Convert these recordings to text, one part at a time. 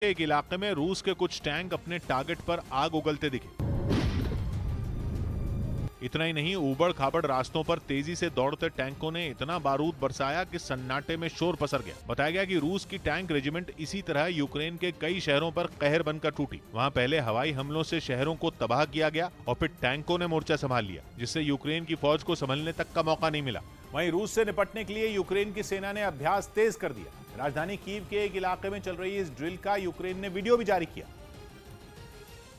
एक इलाके में रूस के कुछ टैंक अपने टारगेट पर आग उगलते दिखे। इतना ही नहीं, ऊबड़ खाबड़ रास्तों पर तेजी से दौड़ते टैंकों ने इतना बारूद बरसाया कि सन्नाटे में शोर पसर गया। बताया गया कि रूस की टैंक रेजिमेंट इसी तरह यूक्रेन के कई शहरों पर कहर बनकर टूटी। वहां पहले हवाई हमलों से शहरों को तबाह किया गया और फिर टैंकों ने मोर्चा संभाल लिया, जिससे यूक्रेन की फौज को संभलने तक का मौका नहीं मिला। वहीं रूस से निपटने के लिए यूक्रेन की सेना ने अभ्यास तेज कर दिया। राजधानी कीव के एक इलाके में चल रही इस ड्रिल का यूक्रेन ने वीडियो भी जारी किया,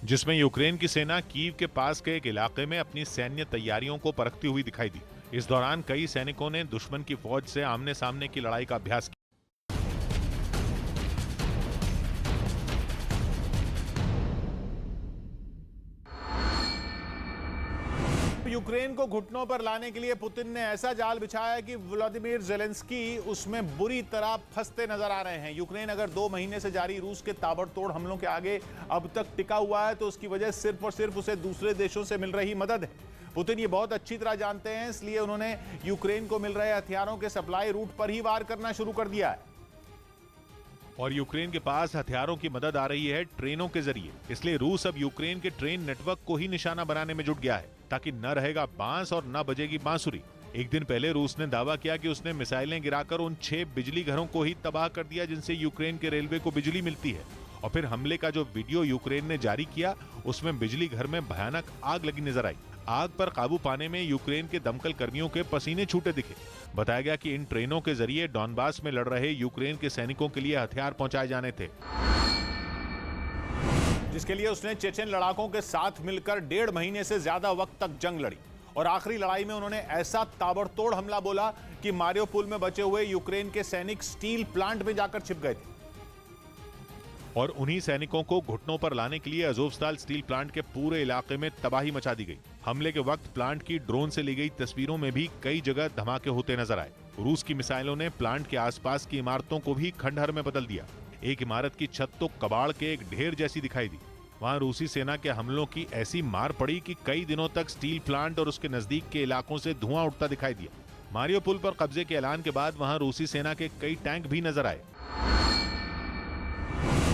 जिसमें यूक्रेन की सेना कीव के पास के एक इलाके में अपनी सैन्य तैयारियों को परखती हुई दिखाई दी। इस दौरान कई सैनिकों ने दुश्मन की फौज से आमने सामने की लड़ाई का अभ्यास किया। यूक्रेन को घुटनों पर लाने के लिए पुतिन ने ऐसा जाल बिछाया कि व्लादिमीर ज़ेलेंस्की उसमें बुरी तरह फंसते नजर आ रहे हैं। यूक्रेन अगर 2 महीने से जारी रूस के ताबड़तोड़ हमलों के आगे अब तक टिका हुआ है तो उसकी वजह सिर्फ और सिर्फ उसे दूसरे देशों से मिल रही मदद है। पुतिन ये बहुत अच्छी तरह जानते हैं, इसलिए उन्होंने यूक्रेन को मिल रहे हथियारों के सप्लाई रूट पर ही वार करना शुरू कर दिया है। और यूक्रेन के पास हथियारों की मदद आ रही है ट्रेनों के जरिए, इसलिए रूस अब यूक्रेन के ट्रेन नेटवर्क को ही निशाना बनाने में जुट गया है, ताकि न रहेगा बांस और न बजेगी बांसुरी। एक दिन पहले रूस ने दावा किया कि उसने मिसाइलें गिराकर उन 6 बिजली घरों को ही तबाह कर दिया जिनसे यूक्रेन के रेलवे को बिजली मिलती है। और फिर हमले का जो वीडियो यूक्रेन ने जारी किया, उसमें बिजली घर में भयानक आग लगी नजर आई। आग पर काबू पाने में यूक्रेन के दमकल कर्मियों के पसीने छूटे दिखे। बताया गया कि इन ट्रेनों के जरिए डॉनबास में लड़ रहे यूक्रेन के सैनिकों के लिए हथियार पहुंचाए जाने थे, जिसके लिए उसने चेचेन लड़ाकों के साथ मिलकर 1.5 महीने से ज्यादा वक्त तक जंग लड़ी। और आखिरी लड़ाई में उन्होंने ऐसा ताबड़तोड़ हमला बोला कि मारियोपोल में बचे हुए यूक्रेन के सैनिक स्टील प्लांट में जाकर छिप गए थे। और उन्हीं सैनिकों को घुटनों पर लाने के लिए अज़ोवस्ताल स्टील प्लांट के पूरे इलाके में तबाही मचा दी गई। हमले के वक्त प्लांट की ड्रोन से ली गई तस्वीरों में भी कई जगह धमाके होते नजर आए। रूस की मिसाइलों ने प्लांट के आसपास की इमारतों को भी खंडहर में बदल दिया। एक इमारत की छत तो कबाड़ के एक ढेर जैसी दिखाई दी। वहां रूसी सेना के हमलों की ऐसी मार पड़ी कि कई दिनों तक स्टील प्लांट और उसके नजदीक के इलाकों से धुआं उठता दिखाई दिया। मारियोपोल पर कब्जे के ऐलान के बाद वहां रूसी सेना के कई टैंक भी नजर आए।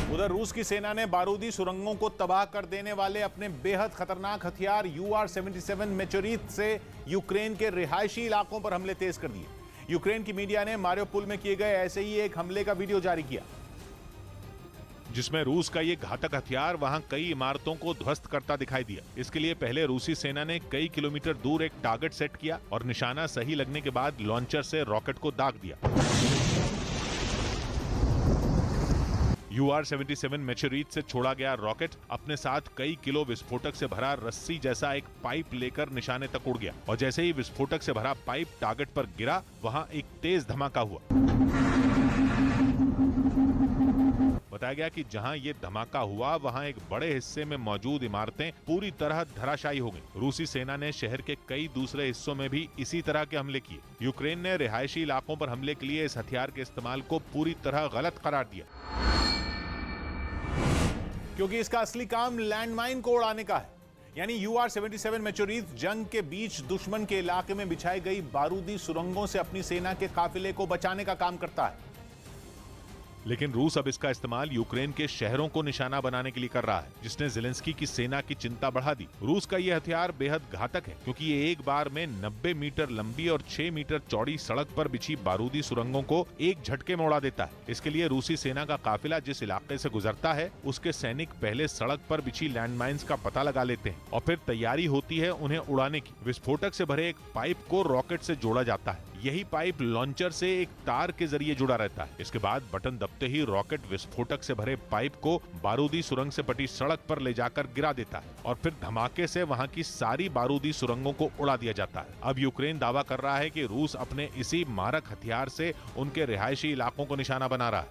उधर रूस की सेना ने बारूदी सुरंगों को तबाह कर देने वाले अपने बेहद खतरनाक हथियार UR-77 मेचोरित से यूक्रेन के रिहायशी इलाकों पर हमले तेज कर दिए। यूक्रेन की मीडिया ने मारियोपोल में किए गए ऐसे ही एक हमले का वीडियो जारी किया, जिसमें रूस का ये घातक हथियार वहां कई इमारतों को ध्वस्त करता दिखाई दिया। इसके लिए पहले रूसी सेना ने कई किलोमीटर दूर एक टारगेट सेट किया और निशाना सही लगने के बाद लॉन्चर से रॉकेट को दाग दिया। UR-77 मेचोरित से छोड़ा गया रॉकेट अपने साथ कई किलो विस्फोटक से भरा रस्सी जैसा एक पाइप लेकर निशाने तक उड़ गया और जैसे ही विस्फोटक से भरा पाइप टारगेट पर गिरा, वहां एक तेज धमाका हुआ। बताया गया कि जहां ये धमाका हुआ वहां एक बड़े हिस्से में मौजूद इमारतें पूरी तरह धराशायी हो गईं। रूसी सेना ने शहर के कई दूसरे हिस्सों में भी इसी तरह के हमले किए। यूक्रेन ने रिहायशी इलाकों पर हमले के लिए इस हथियार के इस्तेमाल को पूरी तरह गलत करार दिया, क्योंकि इसका असली काम लैंडमाइन को उड़ाने का है। यानी UR-77 मेचोरित जंग के बीच दुश्मन के इलाके में बिछाई गई बारूदी सुरंगों से अपनी सेना के काफिले को बचाने का काम करता है। लेकिन रूस अब इसका इस्तेमाल यूक्रेन के शहरों को निशाना बनाने के लिए कर रहा है, जिसने ज़ेलेंस्की की सेना की चिंता बढ़ा दी। रूस का यह हथियार बेहद घातक है, क्योंकि ये एक बार में 90 मीटर लंबी और 6 मीटर चौड़ी सड़क पर बिछी बारूदी सुरंगों को एक झटके में उड़ा देता है। इसके लिए रूसी सेना का काफिला जिस इलाके से गुजरता है, उसके सैनिक पहले सड़क पर बिछी लैंडमाइंस का पता लगा लेते हैं और फिर तैयारी होती है उन्हें उड़ाने की। विस्फोटक से भरे एक पाइप को रॉकेट से जोड़ा जाता है। यही पाइप लॉन्चर से एक तार के जरिए जुड़ा रहता है। इसके बाद बटन दबते ही रॉकेट विस्फोटक से भरे पाइप को बारूदी सुरंग से पटी सड़क पर ले जाकर गिरा देता है और फिर धमाके से वहां की सारी बारूदी सुरंगों को उड़ा दिया जाता है। अब यूक्रेन दावा कर रहा है कि रूस अपने इसी मारक हथियार से उनके रिहायशी इलाकों को निशाना बना रहा है।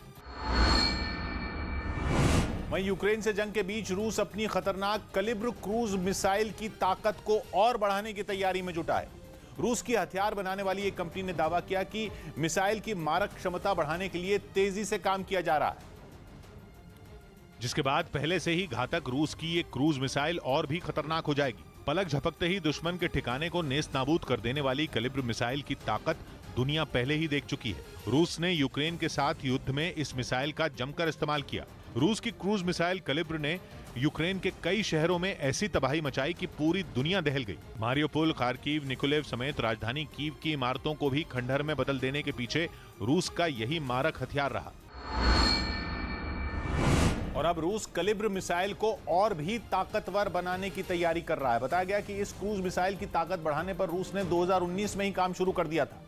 वहीं यूक्रेन से जंग के बीच रूस अपनी खतरनाक कलिब्र क्रूज मिसाइल की ताकत को और बढ़ाने की तैयारी में जुटा है। रूस की हथियार बनाने वाली एक कंपनी ने दावा किया कि मिसाइल की मारक क्षमता बढ़ाने के लिए तेजी से काम किया जा रहा है, जिसके बाद पहले से ही घातक रूस की ये क्रूज मिसाइल और भी खतरनाक हो जाएगी। पलक झपकते ही दुश्मन के ठिकाने को नेस्त नाबूद कर देने वाली कलिब्र मिसाइल की ताकत दुनिया पहले ही देख चुकी है। रूस ने यूक्रेन के साथ युद्ध में इस मिसाइल का जमकर इस्तेमाल किया। रूस की क्रूज मिसाइल कलिब्र ने यूक्रेन के कई शहरों में ऐसी तबाही मचाई कि पूरी दुनिया दहल गई। मारियोपोल, खार्किव, निकोलेव समेत राजधानी कीव की इमारतों को भी खंडहर में बदल देने के पीछे रूस का यही मारक हथियार रहा। और अब रूस कलिब्र मिसाइल को और भी ताकतवर बनाने की तैयारी कर रहा है। बताया गया कि इस क्रूज मिसाइल की ताकत बढ़ाने पर रूस ने 2019 में ही काम शुरू कर दिया था,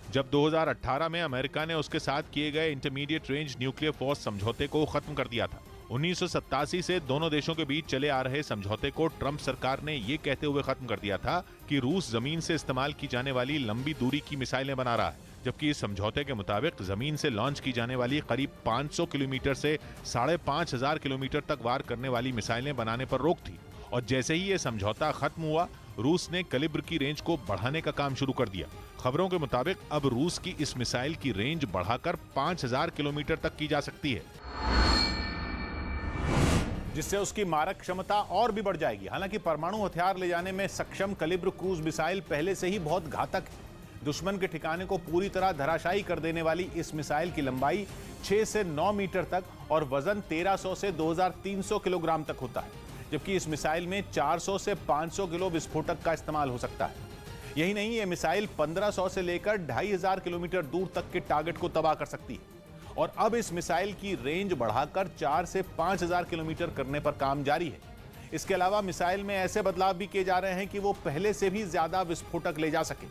जब 2018 में अमेरिका ने उसके साथ किए गए इंटरमीडिएट रेंज न्यूक्लियर फोर्स समझौते को खत्म कर दिया था। 1987 से दोनों देशों के बीच चले आ रहे समझौते को ट्रंप सरकार ने ये कहते हुए खत्म कर दिया था कि रूस जमीन से इस्तेमाल की जाने वाली लंबी दूरी की मिसाइलें बना रहा है, जबकि इस समझौते के मुताबिक जमीन से लॉन्च की जाने वाली करीब 500 किलोमीटर से 5,500 किलोमीटर तक वार करने वाली मिसाइलें बनाने पर रोक थी। और जैसे ही ये समझौता खत्म हुआ, रूस ने कलिब्र की रेंज को बढ़ाने का काम शुरू कर दिया। खबरों के मुताबिक अब रूस की इस मिसाइल की रेंज बढ़ाकर 5,000 किलोमीटर तक की जा सकती है, जिससे उसकी मारक क्षमता और भी बढ़ जाएगी। हालांकि परमाणु हथियार ले जाने में सक्षम कलिब्र क्रूज मिसाइल पहले से ही बहुत घातक है। दुश्मन के ठिकाने को पूरी तरह धराशायी कर देने वाली इस मिसाइल की लंबाई 6 से 9 मीटर तक और वजन 1300 से 2300 किलोग्राम तक होता है, जबकि इस मिसाइल में 400 से 500 किलो विस्फोटक का इस्तेमाल हो सकता है। यही नहीं, ये मिसाइल 1500 से लेकर 2500 किलोमीटर दूर तक के टारगेट को तबाह कर सकती है। और अब इस मिसाइल की रेंज बढ़ाकर 4 से 5000 किलोमीटर करने पर काम जारी है। इसके अलावा मिसाइल में ऐसे बदलाव भी किए जा रहे हैं कि वो पहले से भी ज्यादा विस्फोटक ले जा सके,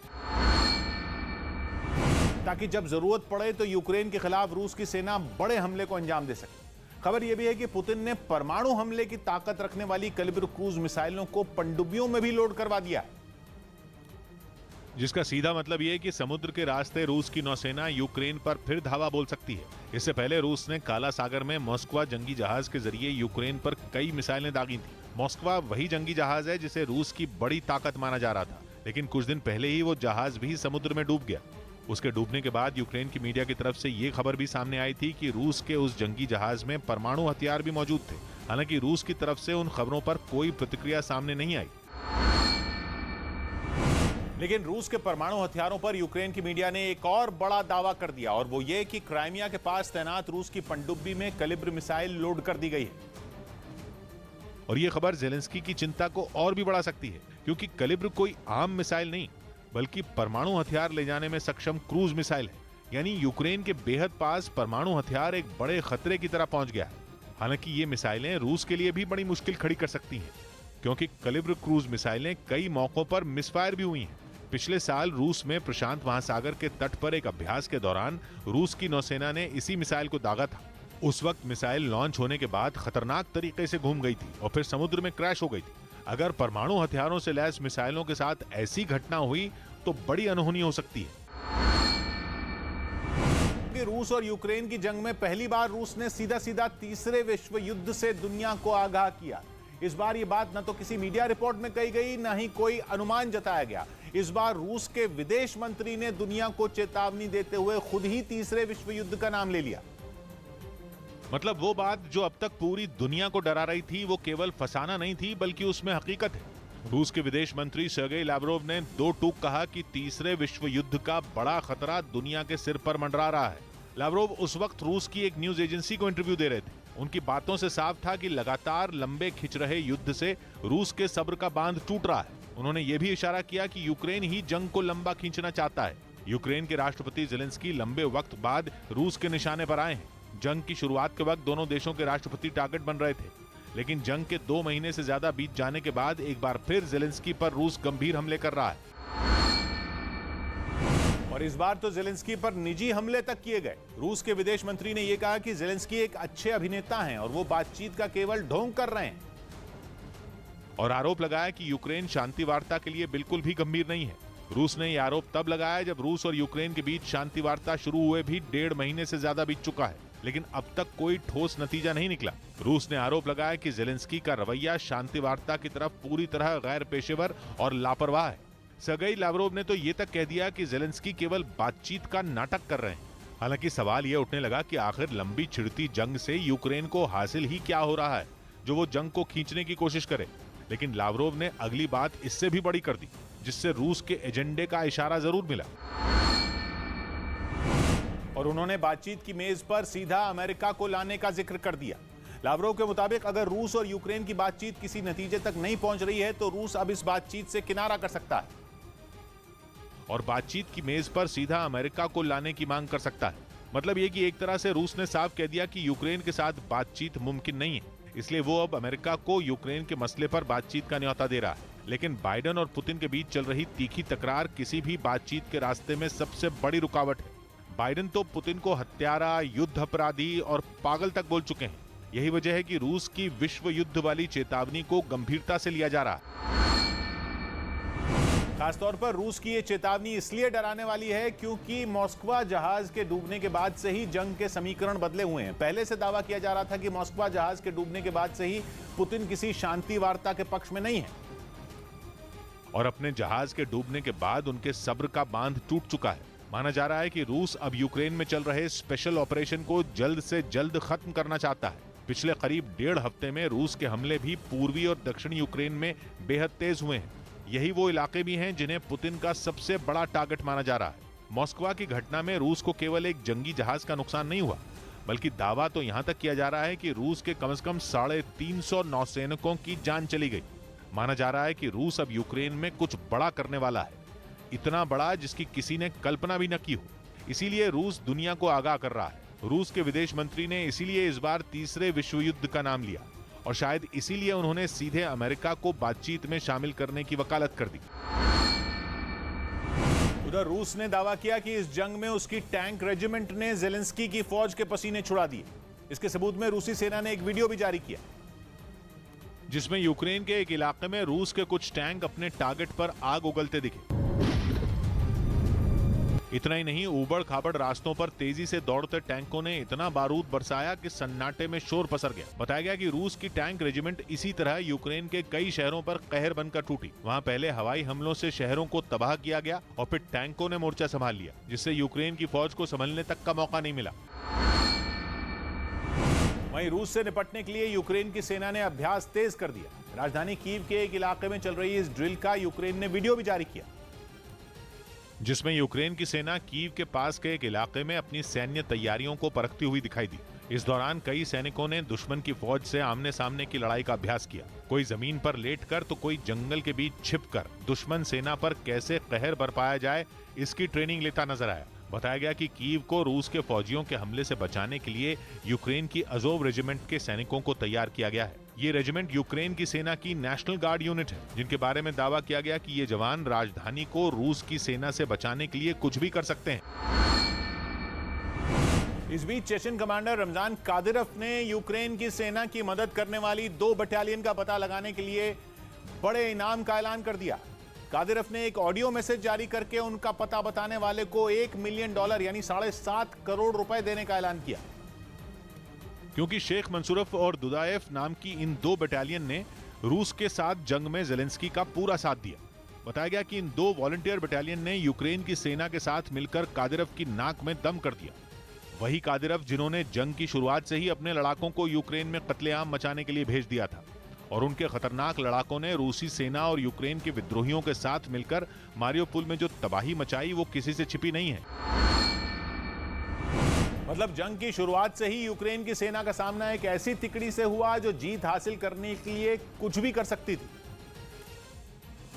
ताकि जब जरूरत पड़े तो यूक्रेन के खिलाफ रूस की सेना बड़े हमले को अंजाम दे सके। खबर यह भी है कि पुतिन ने परमाणु हमले की ताकत रखने वाली कलिब्र क्रूज मिसाइलों को पनडुब्बियों में भी लोड करवा दिया है, जिसका सीधा मतलब यह है कि समुद्र के रास्ते रूस की नौसेना यूक्रेन पर फिर धावा बोल सकती है। इससे पहले रूस ने काला सागर में मॉस्कवा जंगी जहाज के जरिए यूक्रेन पर कई मिसाइलें दागी थी। मॉस्कवा वही जंगी जहाज है जिसे रूस की बड़ी ताकत माना जा रहा था, लेकिन कुछ दिन पहले ही वो जहाज भी समुद्र में डूब गया। उसके डूबने के बाद यूक्रेन की मीडिया की तरफ से ये खबर भी सामने आई थी कि रूस के उस जंगी जहाज में परमाणु हथियार भी मौजूद थे। हालांकि रूस की तरफ से उन खबरों पर कोई प्रतिक्रिया सामने नहीं आई। लेकिन रूस के परमाणु हथियारों पर यूक्रेन की मीडिया ने एक और बड़ा दावा कर दिया, और वो ये कि क्राइमिया के पास तैनात रूस की पनडुब्बी में कलिब्र मिसाइल लोड कर दी गई है। और ये खबर जेलेंस्की की चिंता को और भी बढ़ा सकती है, क्योंकि कलिब्र कोई आम मिसाइल नहीं, बल्कि परमाणु हथियार ले जाने में सक्षम क्रूज मिसाइल है। यानी यूक्रेन के बेहद पास परमाणु हथियार एक बड़े खतरे की तरह पहुंच गया है। हालांकि ये मिसाइलें रूस के लिए भी बड़ी मुश्किल खड़ी कर सकती हैं, क्योंकि कलिब्र क्रूज मिसाइलें कई मौकों पर मिसफायर भी हुई हैं। पिछले साल रूस में प्रशांत महासागर के तट पर एक अभ्यास के दौरान रूस की नौसेना ने इसी मिसाइल को दागा था। उस वक्त मिसाइल लॉन्च होने के बाद खतरनाक तरीके से घूम गई थी और फिर समुद्र में क्रैश हो गई थी। अगर परमाणु हथियारों से लैस मिसाइलों के साथ ऐसी घटना हुई तो बड़ी अनहोनी हो सकती है। रूस और यूक्रेन की जंग में पहली बार रूस ने सीधा सीधा तीसरे विश्व युद्ध से दुनिया को आगाह किया। इस बार ये बात न तो किसी मीडिया रिपोर्ट में कही गई, न ही कोई अनुमान जताया गया। इस बार रूस के विदेश मंत्री ने दुनिया को चेतावनी देते हुए खुद ही तीसरे विश्व युद्ध का नाम ले लिया। मतलब वो बात जो अब तक पूरी दुनिया को डरा रही थी, वो केवल फसाना नहीं थी, बल्कि उसमें हकीकत है। रूस के विदेश मंत्री सर्गेई लावरोव ने दो टूक कहा कि तीसरे विश्व युद्ध का बड़ा खतरा दुनिया के सिर पर मंडरा रहा है। लावरोव उस वक्त रूस की एक न्यूज एजेंसी को इंटरव्यू दे रहे थे। उनकी बातों से साफ था कि लगातार लंबे खिंच रहे युद्ध से रूस के सब्र का बांध टूट रहा है। उन्होंने ये भी इशारा किया कि यूक्रेन ही जंग को लंबा खींचना चाहता है। यूक्रेन के राष्ट्रपति जेलेंस्की लंबे वक्त बाद रूस के निशाने पर आए हैं। जंग की शुरुआत के वक्त दोनों देशों के राष्ट्रपति टारगेट बन रहे थे, लेकिन जंग के 2 महीने से ज्यादा बीत जाने के बाद एक बार फिर जेलेंस्की पर रूस गंभीर हमले कर रहा है। और इस बार तो जेलेंस्की पर निजी हमले तक किए गए। रूस के विदेश मंत्री ने यह कहा कि जेलेंस्की एक अच्छे अभिनेता हैं और वो बातचीत का केवल ढोंग कर रहे हैं, और आरोप लगाया कि यूक्रेन शांति वार्ता के लिए बिल्कुल भी गंभीर नहीं है। रूस ने यह आरोप तब लगाया जब रूस और यूक्रेन के बीच शांति वार्ता शुरू हुए भी 1.5 महीने से ज्यादा बीत चुका है, लेकिन अब तक कोई ठोस नतीजा नहीं निकला। रूस ने आरोप लगाया कि जेलेंस्की का रवैया शांति वार्ता की तरफ पूरी तरह गैर पेशेवर और लापरवाह है। सर्गेई लावरोव ने तो ये तक कह दिया कि जेलेंस्की केवल बातचीत का नाटक कर रहे हैं। हालांकि सवाल यह उठने लगा कि आखिर लंबी छिड़ती जंग से यूक्रेन को हासिल ही क्या हो रहा है जो वो जंग को खींचने की कोशिश करे। लेकिन लावरोव ने अगली बात इससे भी बड़ी कर दी, जिससे रूस के एजेंडे का इशारा जरूर मिला। और उन्होंने बातचीत की मेज पर सीधा अमेरिका को लाने का जिक्र कर दिया। लावरोव के मुताबिक अगर रूस और यूक्रेन की बातचीत किसी नतीजे तक नहीं पहुंच रही है तो रूस अब इस बातचीत से किनारा कर सकता है और बातचीत की मेज पर सीधा अमेरिका को लाने की मांग कर सकता है। मतलब यह कि एक तरह से रूस ने साफ कह दिया कि यूक्रेन के साथ बातचीत मुमकिन नहीं है, इसलिए वो अब अमेरिका को यूक्रेन के मसले पर बातचीत का न्योता दे रहा है। लेकिन बाइडेन और पुतिन के बीच चल रही तीखी तकरार किसी भी बातचीत के रास्ते में सबसे बड़ी रुकावट है। बाइडेन तो पुतिन को हत्यारा, युद्ध अपराधी और पागल तक बोल चुके हैं। यही वजह है कि रूस की विश्व युद्ध वाली चेतावनी को गंभीरता से लिया जा रहा है। खासतौर पर रूस की ये चेतावनी इसलिए डराने वाली है क्योंकि मॉस्को जहाज के डूबने के बाद से ही जंग के समीकरण बदले हुए हैं। पहले से दावा किया जा रहा था कि मॉस्को जहाज के डूबने के बाद से ही पुतिन किसी शांति वार्ता के पक्ष में नहीं है और अपने जहाज के डूबने के बाद उनके सब्र का बांध टूट चुका है। माना जा रहा है कि रूस अब यूक्रेन में चल रहे स्पेशल ऑपरेशन को जल्द से जल्द खत्म करना चाहता है। पिछले करीब 1.5 हफ्ते में रूस के हमले भी पूर्वी और दक्षिणी यूक्रेन में बेहद तेज हुए हैं। यही वो इलाके भी हैं जिन्हें पुतिन का सबसे बड़ा टारगेट माना जा रहा है। मॉस्को की घटना में रूस को केवल एक जंगी जहाज का नुकसान नहीं हुआ, बल्कि दावा तो यहां तक किया जा रहा है कि रूस के कम से कम 350 नौसैनिकों की जान चली गई। माना जा रहा है कि रूस अब यूक्रेन में कुछ बड़ा करने वाला है, इतना बड़ा जिसकी किसी ने कल्पना भी न की हो। इसीलिए रूस दुनिया को आगाह कर रहा है। रूस के विदेश मंत्री ने इसीलिए इस बार तीसरे विश्व युद्ध का नाम लिया और शायद इसीलिए उन्होंने सीधे अमेरिका को बातचीत में शामिल करने की वकालत कर दी। उधर रूस ने दावा किया कि इस जंग में उसकी टैंक रेजिमेंट ने ज़ेलेंस्की की फौज के पसीने छुड़ा दिए। इसके सबूत में रूसी सेना ने एक वीडियो भी जारी किया जिसमें यूक्रेन के एक इलाके में रूस के कुछ टैंक अपने टारगेट पर आग उगलते दिखे। इतना ही नहीं, ऊबड़ खाबड़ रास्तों पर तेजी से दौड़ते टैंकों ने इतना बारूद बरसाया कि सन्नाटे में शोर पसर गया। बताया गया कि रूस की टैंक रेजिमेंट इसी तरह यूक्रेन के कई शहरों पर कहर बनकर टूटी। वहां पहले हवाई हमलों से शहरों को तबाह किया गया और फिर टैंकों ने मोर्चा संभाल लिया, जिससे यूक्रेन की फौज को संभलने तक का मौका नहीं मिला। वहीं रूस से निपटने के लिए यूक्रेन की सेना ने अभ्यास तेज कर दिया। राजधानी कीव के एक इलाके में चल रही इस ड्रिल का यूक्रेन ने वीडियो भी जारी किया जिसमें यूक्रेन की सेना कीव के पास के एक इलाके में अपनी सैन्य तैयारियों को परखती हुई दिखाई दी। इस दौरान कई सैनिकों ने दुश्मन की फौज से आमने सामने की लड़ाई का अभ्यास किया। कोई जमीन पर लेटकर तो कोई जंगल के बीच छिपकर दुश्मन सेना पर कैसे कहर बरपाया जाए, इसकी ट्रेनिंग लेता नजर आया। बताया गया कि कीव को रूस के फौजियों के हमले से बचाने के लिए यूक्रेन की अजोव रेजिमेंट के सैनिकों को तैयार किया गया है। ये रेजिमेंट यूक्रेन की सेना की नेशनल गार्ड यूनिट है, जिनके बारे में दावा किया गया कि ये जवान राजधानी को रूस की सेना से बचाने के लिए कुछ भी कर सकते हैं। इस बीच चेचन कमांडर रमजान कादिरोव ने यूक्रेन की सेना की मदद करने वाली 2 बटालियन का पता लगाने के लिए बड़े इनाम का ऐलान कर दिया। कादिरोव ने एक ऑडियो मैसेज जारी करके उनका पता बताने वाले को $1 मिलियन यानी 7.5 करोड़ रुपए देने का ऐलान किया, क्योंकि शेख मंसूरफ और दुदाएव नाम की इन 2 बटालियन ने रूस के साथ जंग में ज़ेलेंस्की का पूरा साथ दिया। बताया गया कि इन 2 वॉलंटियर बटालियन ने यूक्रेन की सेना के साथ मिलकर कादिरोव की नाक में दम कर दिया। वही कादिरोव जिन्होंने जंग की शुरुआत से ही अपने लड़ाकों को यूक्रेन में कत्लेआम मचाने के लिए भेज दिया था और उनके खतरनाक लड़ाकों ने रूसी सेना और यूक्रेन के विद्रोहियों के साथ मिलकर मारियोपोल में जो तबाही मचाई वो किसी से छिपी नहीं है। मतलब जंग की शुरुआत से ही यूक्रेन की सेना का सामना एक ऐसी तिकड़ी से हुआ जो जीत हासिल करने के लिए कुछ भी कर सकती थी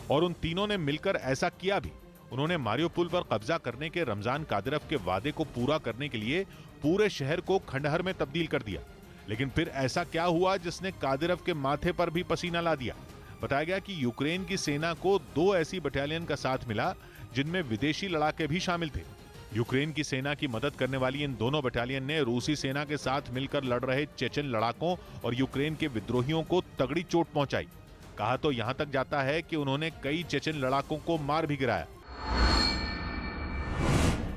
और उन तीनों ने मिलकर ऐसा किया भी। उन्होंने मारियोपोल पर कब्जा करने के रमजान कादिरोव के वादे को पूरा करने के लिए पूरे शहर को खंडहर में तब्दील कर दिया। लेकिन फिर ऐसा क्या हुआ जिसने कादिरोव के माथे पर भी पसीना ला दिया? बताया गया कि यूक्रेन की सेना को 2 ऐसी बटालियन का साथ मिला जिनमें विदेशी लड़ाके भी शामिल थे। यूक्रेन की सेना की मदद करने वाली इन दोनों बटालियन ने रूसी सेना के साथ मिलकर लड़ रहे चेचन लड़ाकों और यूक्रेन के विद्रोहियों को तगड़ी चोट पहुंचाई। कहा तो यहां तक जाता है कि उन्होंने कई चेचन लड़ाकों को मार भी गिराया।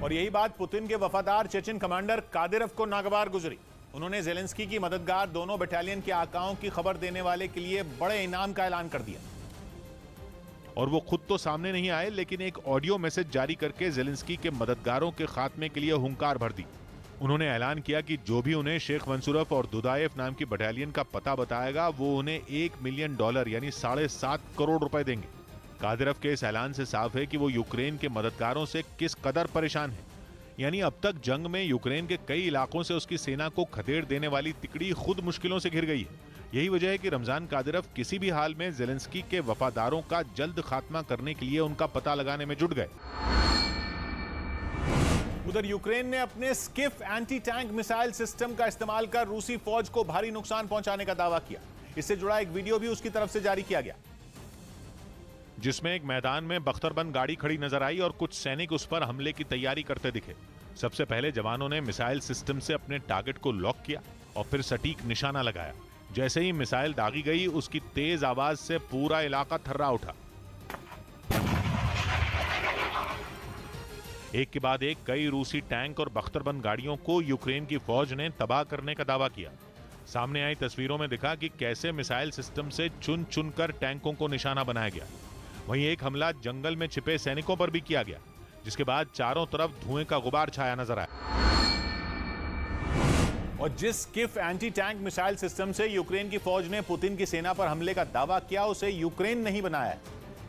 और यही बात पुतिन के वफादार चेचन कमांडर कादिरोव को नागवार गुजरी। उन्होंने ज़ेलेंस्की की मददगार दोनों बटालियन के आकाओं की खबर देने वाले के लिए बड़े इनाम का ऐलान कर दिया और वो खुद तो सामने नहीं आए, लेकिन एक ऑडियो मैसेज जारी करके ज़ेलेंस्की के मददगारों के खात्मे के लिए हुंकार भर दी। उन्होंने ऐलान किया कि जो भी उन्हें शेख मंसूरफ और दुदाएव नाम की बटालियन का पता बताएगा वो उन्हें $1 मिलियन यानी 7.5 करोड़ रुपए देंगे। कादिरोव के इस ऐलान से साफ है कि वो यूक्रेन के मददगारों से किस कदर परेशान है। यानी अब तक जंग में यूक्रेन के कई इलाकों से उसकी सेना को खदेड़ देने वाली तिकड़ी खुद मुश्किलों से घिर गई है। यही वजह है कि रमजान कादिरोव किसी भी हाल में ज़ेलेंस्की के वफादारों का जल्द खात्मा करने के लिए उनका पता लगाने में जुट गए। उधर यूक्रेन ने अपने Schiff anti tank missile system का इस्तेमाल कर रूसी फौज को भारी नुकसान पहुंचाने का दावा किया। इससे जुड़ा एक वीडियो भी उसकी तरफ से जारी किया गया, जिसमें एक मैदान में बख्तरबंद गाड़ी खड़ी नजर आई और कुछ सैनिक उस पर हमले की तैयारी करते दिखे। सबसे पहले जवानों ने मिसाइल सिस्टम से अपने टारगेट को लॉक किया और फिर सटीक निशाना लगाया। जैसे ही मिसाइल दागी गई, उसकी तेज आवाज से पूरा इलाका थर्रा उठा। एक के बाद एक कई रूसी टैंक और बख्तरबंद गाड़ियों को यूक्रेन की फौज ने तबाह करने का दावा किया। सामने आई तस्वीरों में दिखा कि कैसे मिसाइल सिस्टम से चुन चुनकर टैंकों को निशाना बनाया गया। वहीं एक हमला जंगल में छिपे सैनिकों पर भी किया गया, जिसके बाद चारों तरफ धुएं का गुबार छाया नजर आया। और जिस Schiff anti tank missile system से यूक्रेन की फौज ने पुतिन की सेना पर हमले का दावा किया, उसे यूक्रेन नहीं बनाया है,